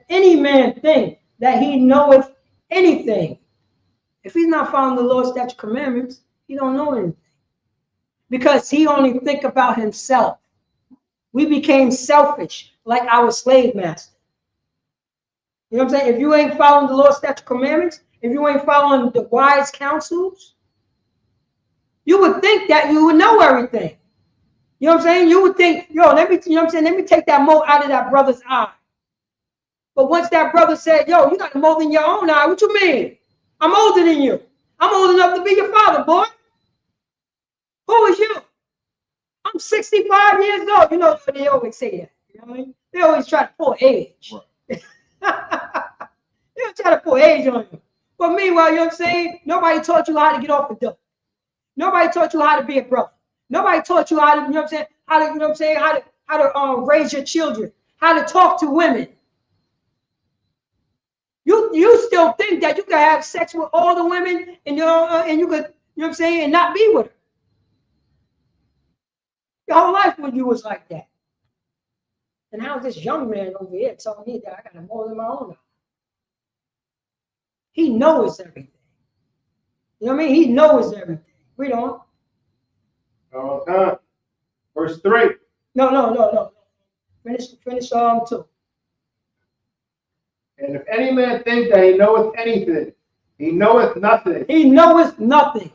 any man think that he knoweth anything, if he's not following the Lord's statute commandments, he don't know anything. Because he only think about himself. We became selfish like our slave master. You know what I'm saying? If you ain't following the Lord's statute commandments, if you ain't following the wise counsels, you would think that you would know everything. You know what I'm saying? You would think, you know what I'm saying? Let me take that mote out of that brother's eye. But once that brother said, yo, you got a mote in your own eye, what you mean? I'm older than you. I'm old enough to be your father, boy. Who is you? I'm 65 years old. You know, they always say that. You know what I mean? They always try to pull age. Right. They try to pull age on you. But meanwhile, you know what I'm saying? Nobody taught you how to get off the dope. Nobody taught you how to be a brother. Nobody taught you how to, you know what I'm saying, how to, you know what I'm saying, how to raise your children, how to talk to women. You still think that you can have sex with all the women and you could, you know what I'm saying, and not be with her. Your whole life when you was like that. And how's this young man over here telling me that I got more than my own life? He knows everything. You know what I mean? He knows everything. Read on. Verse 3. No. Finish 2. And if any man think that he knoweth anything, he knoweth nothing. He knoweth nothing.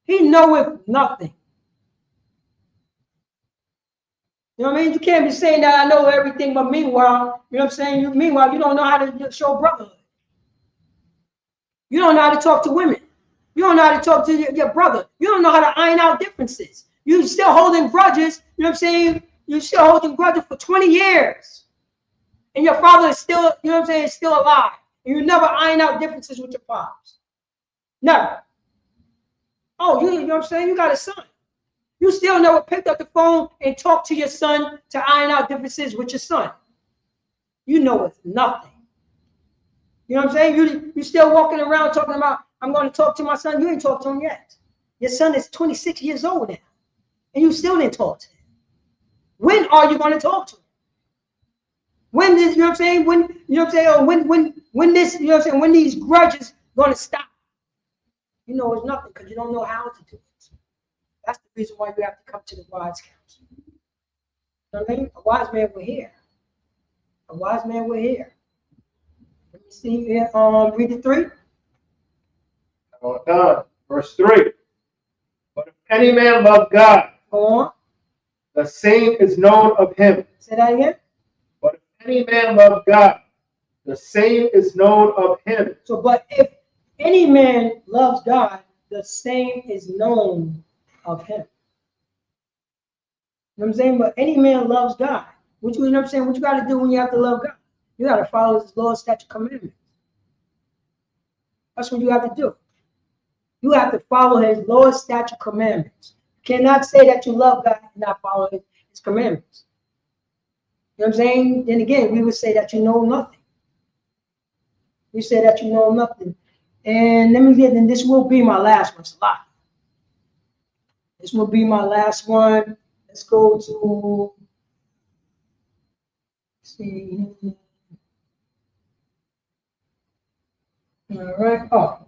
He knoweth nothing. You know what I mean? You can't be saying that I know everything, but meanwhile, you know what I'm saying? Meanwhile, you don't know how to show brotherhood. You don't know how to talk to women. You don't know how to talk to your brother. You don't know how to iron out differences. You're still holding grudges. You know what I'm saying? You're still holding grudges for 20 years. And your father is still, you know what I'm saying, still alive. And you never iron out differences with your fathers. Never. Oh, you know what I'm saying? You got a son. You still never picked up the phone and talked to your son to iron out differences with your son. You know it's nothing. You know what I'm saying? You still walking around talking about, I'm going to talk to my son. You ain't talked to him yet. Your son is 26 years old now. And you still didn't talk to him. When are you going to talk to him? When this, you know what I'm saying? When, you know what I'm saying? Or when this, you know what I'm saying? When these grudges going to stop? You know it's nothing because you don't know how to do it. That's the reason why you have to come to the wise counsel. You know what I mean? A wise man will hear. A wise man will hear. Let me see here. Read the 3. Verse 3. But if any man love God, Go on. the same is known of him. Say that again. But if any man love God, the same is known of him. So, but if any man loves God, the same is known of him. You know what I'm saying? But any man loves God. Which, you know what I'm saying? What you got to do when you have to love God? You got to follow his law, statute, commandments. That's what you have to do. You have to follow his law, statute, commandments. You cannot say that you love God and not follow his commandments. You know what I'm saying? Then again, we would say that you know nothing. We say that you know nothing. And let me get, and this will be my last one. It's a lot. This will be my last one. Let's go to, let's see. All right. Oh,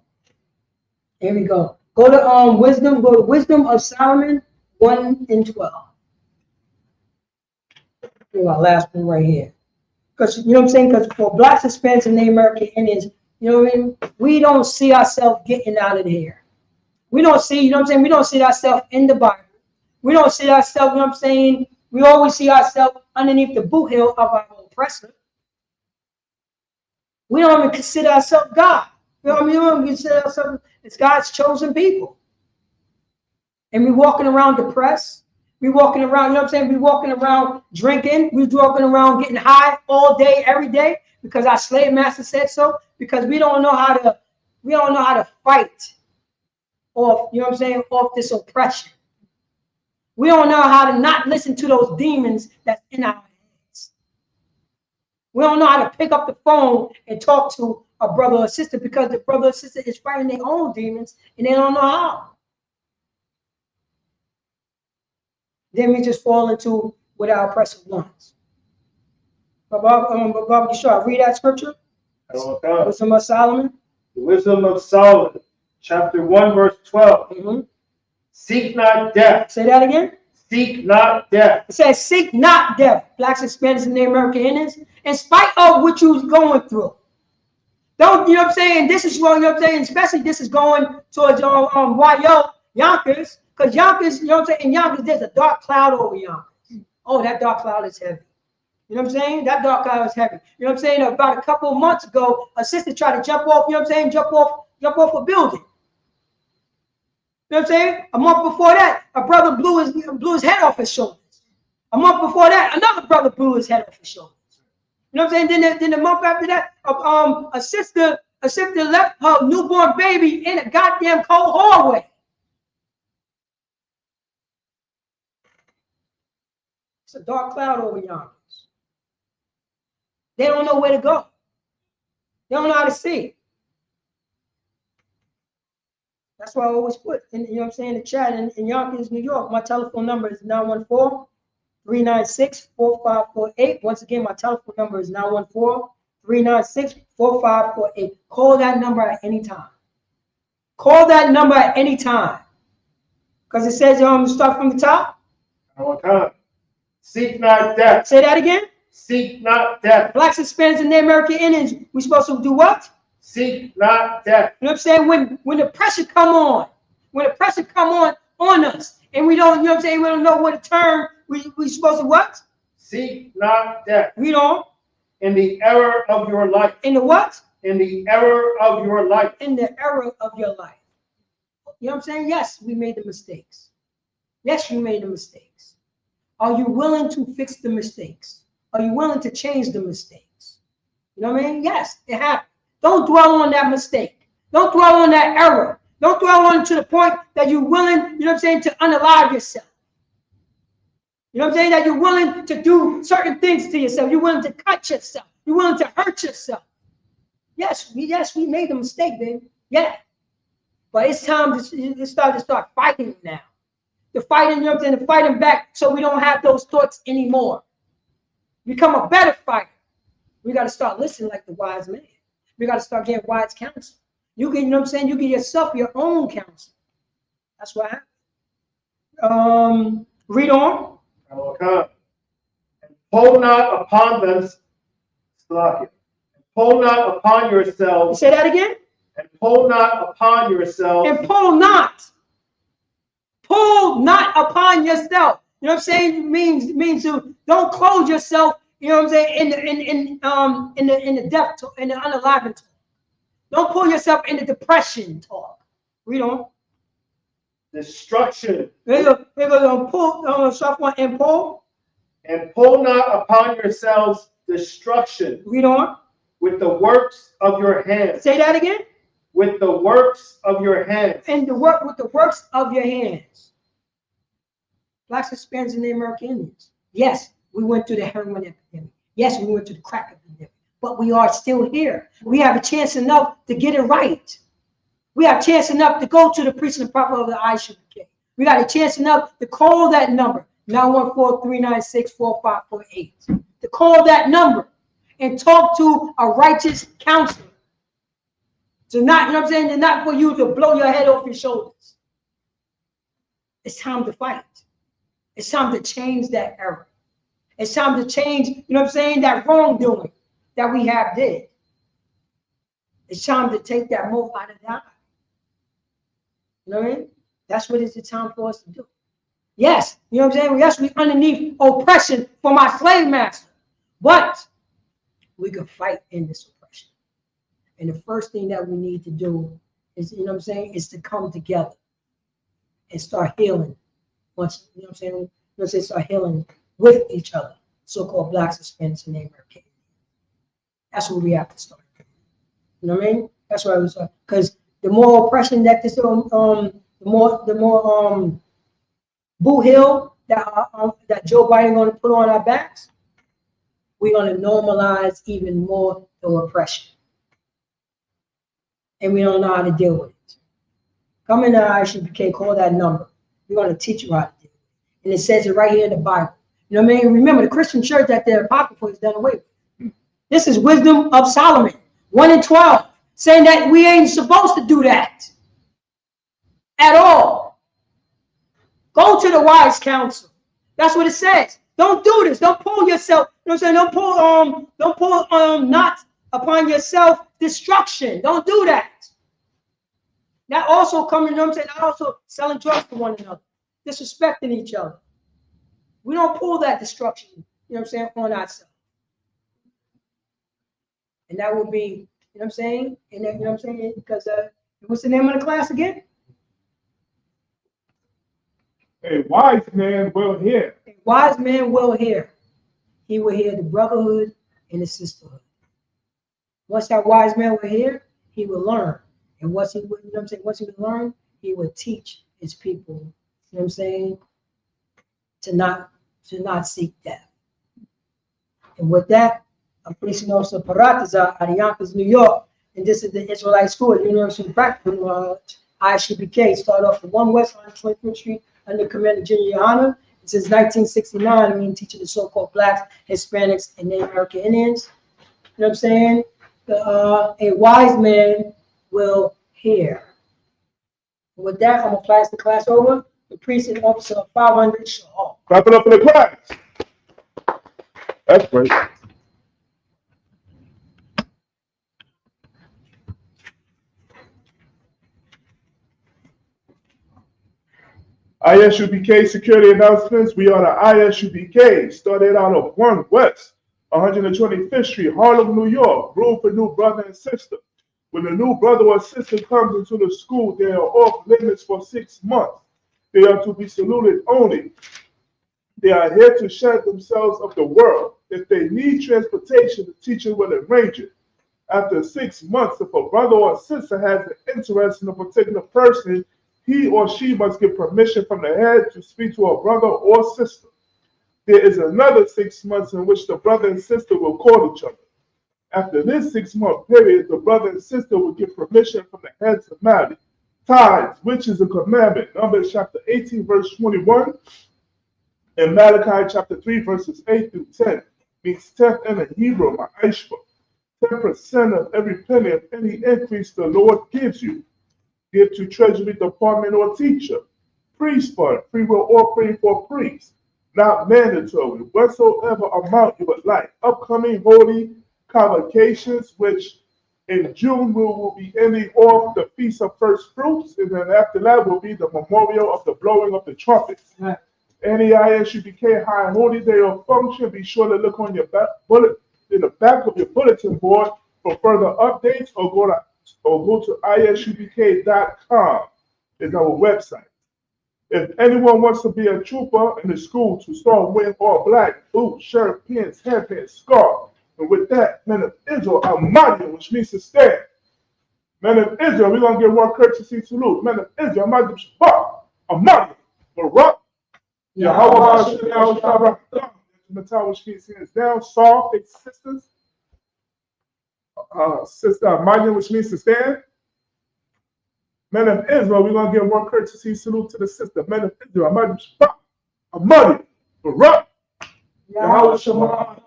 here we go. Go to wisdom. Go to Wisdom of Solomon 1:12. My last one right here. Because you know what I'm saying? Because for Blacks, Hispanics, and Native American Indians, you know what I mean? We don't see ourselves getting out of here. We don't see, you know what I'm saying? We don't see ourselves in the Bible. We don't see ourselves, you know what I'm saying? We always see ourselves underneath the boot heel of our oppressor. We don't even consider ourselves God. You know what I mean? We don't consider ourselves as God's chosen people. And we're walking around depressed. We walking around, you know what I'm saying? We walking around drinking. We walking around getting high all day, every day, because our slave master said so. Because we don't know how to fight off, you know what I'm saying, off this oppression. We don't know how to not listen to those demons that's in our heads. We don't know how to pick up the phone and talk to a brother or sister because the brother or sister is fighting their own demons and they don't know how. Then we just fall into what our oppressor wants. But Bob, you sure I read that scripture? Wisdom of Solomon. The Wisdom of Solomon, chapter 1, verse 12. Mm-hmm. Seek not death. Say that again. Seek not death. It says, seek not death. Blacks, Hispanics, and Native American Indians, in spite of what you're going through. Don't, you know what I'm saying? This is what, you know what I'm saying? Especially this is going towards Yonkers, because Yonkers, you know what I'm saying? In Yonkers, there's a dark cloud over Yonkers. Oh, that dark cloud is heavy. You know what I'm saying? That dark cloud is heavy. You know what I'm saying? About a couple of months ago, a sister tried to jump off, you know what I'm saying? Jump off a building. know what I'm saying? A month before that, a brother blew his head off his shoulders. A month before that, another brother blew his head off his shoulders. You know what I'm saying? Then the month after that, a sister left her newborn baby in a goddamn cold hallway. It's a dark cloud over Yonkers. They don't know where to go. They don't know how to see. That's why I always put in, you know what I'm saying, the chat in Yonkers, New York. My telephone number is 914-396-4548. Once again, my telephone number is 914-396-4548. Call that number at any time. Call that number at any time. Because it says, start from the top. Okay. Seek not death. Say that again. Seek not death. Blacks, Hispanics, and Native American Indians, we supposed to do what? Seek not death. You know what I'm saying? When the pressure come on, on us, and we don't, you know what I'm saying, we don't know where to turn, we supposed to what? Seek not death. Read on. In the error of your life. In the what? In the error of your life. In the error of your life. You know what I'm saying? Yes, we made the mistakes. Yes, you made the mistakes. Are you willing to fix the mistakes? Are you willing to change the mistakes? You know what I mean? Yes, it happened. Don't dwell on that mistake. Don't dwell on that error. Don't dwell on it to the point that you're willing, you know what I'm saying, to unalive yourself. You know what I'm saying? That you're willing to do certain things to yourself. You're willing to cut yourself. You're willing to hurt yourself. Yes, we made the mistake, baby. Yeah. But it's time to start fighting now. To fighting, you know what I'm saying, to fighting back so we don't have those thoughts anymore. Become a better fighter. We got to start listening like the wise man. We got to start getting wise counsel. You get, you know what I'm saying, you get yourself your own counsel. That's what happened. Read on. Okay. And pull not upon them, pull not upon yourselves. Say that again. And pull not upon yourselves. And pull not. Pull not upon yourself. You know what I'm saying? It means to don't close yourself. You know what I'm saying? In the death talk, in the unalive talk. Don't pull yourself into depression talk. Read on. Destruction. Here you go. Pull. Start one and pull. And pull not upon yourselves destruction. Read on. With the works of your hands. Say that again. With the works of your hands. And with the works of your hands. Blacks, Hispanics, and Native American Indians. Yes, we went through the heroin epidemic. Yes, we went through the crack epidemic. But we are still here. We have a chance enough to get it right. We have a chance enough to go to the priest and the prophet of the ISUPK. We got a chance enough to call that number, 914-396-4548. To call that number and talk to a righteous counselor. To not, you know what I'm saying, to not for you to blow your head off your shoulders. It's time to fight. It's time to change that error. It's time to change, you know what I'm saying, that wrongdoing that we have did. It's time to take that mold out of the eye. You know what I mean? That's what it's the time for us to do. Yes, you know what I'm saying? Yes, we underneath oppression from our slave master. But we can fight in this oppression. And the first thing that we need to do is, you know what I'm saying, is to come together and start healing. Once, you know what I'm saying? You know what I'm saying? Start healing with each other. So-called Blacks, Hispanics, and Native American. That's where we have to start. You know what I mean? That's where we start. Because the more oppression that this, the more boo hill that Joe Biden going to put on our backs, we're going to normalize even more the oppression. And we don't know how to deal with it. Come in the ISUPK, call that number. We're going to teach you how to deal with it. And it says it right here in the Bible. You know what I mean? Remember, the Christian church that the Apocrypha is done away with. This is Wisdom of Solomon, 1:12, saying that we ain't supposed to do that at all. Go to the wise counsel. That's what it says. Don't do this. Don't pull yourself. You know what I'm saying? Don't pull not upon yourself destruction. Don't do that. That also coming, you know what I'm saying? That also selling drugs to one another, disrespecting each other. We don't pull that destruction, you know what I'm saying, on ourselves. And that would be, you know what I'm saying? And then, you know what I'm saying? Because what's the name of the class again? A wise man will hear. A wise man will hear. He will hear the brotherhood and the sisterhood. Once that wise man will hear, he will learn. And once he would, you know what I'm saying, once he would learn, he would teach his people, you know what I'm saying, to not seek death. And with that, I'm Police Officer Paratiza out of Yonkers, New York. And this is the Israelite School at University of Practical Knowledge, ISUPK. Started off at 1 West 125th Street under Commander Junior Yohana. Since 1969, I've been teaching the so-called Blacks, Hispanics, and Native American Indians. You know what I'm saying? A wise man will hear. And with that, I'm going to pass the class over to Precinct Officer 500 Shah. Clap it up for the class. That's great. ISUPK security announcements. We are the ISUPK. Started out of 1 West, 125th Street, Harlem, New York. Rule for new brother and sister. When a new brother or sister comes into the school, they are off limits for 6 months. They are to be saluted only. They are here to shed themselves of the world. If they need transportation, the teacher will arrange it. After 6 months, if a brother or sister has an interest in a particular person, he or she must get permission from the head to speak to a brother or sister. There is another 6 months in which the brother and sister will call each other. After this 6-month period, the brother and sister will get permission from the head to marry. Tithes, which is a commandment, Numbers chapter 18, verse 21, and Malachi chapter 3, verses 8 through 10, means tenth in the Hebrew, ma'ashba. 10% of every penny of any increase the Lord gives you. Give to Treasury Department or teacher. Priest fund, free will offering for priests. Not mandatory. Whatsoever amount you would like. Upcoming holy convocations, which in June we will be ending off the Feast of First Fruits, and then after that will be the memorial of the blowing of the trumpets. Right. Any ISUPK high holy day or function, be sure to look on your in the back of your bulletin board for further updates, or go to isupk.com is our website. If anyone wants to be a trooper in the school to start wearing all black, boots, shirt, pants, headbands, scarf. And with that, men of Israel, Almighty, which means to stand. Men of Israel, we're going to give one courtesy salute. Men of Israel, Almighty, Barak, Yahweh, Shalom, which means hands down, soft, sisters. Sister Almighty, which means to stand. Men of Israel, we're going to give one courtesy salute to the sister. Men of Israel, Almighty, Barak, Yahweh, Shalom,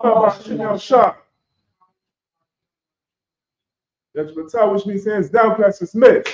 that's which means hands down, class dismissed.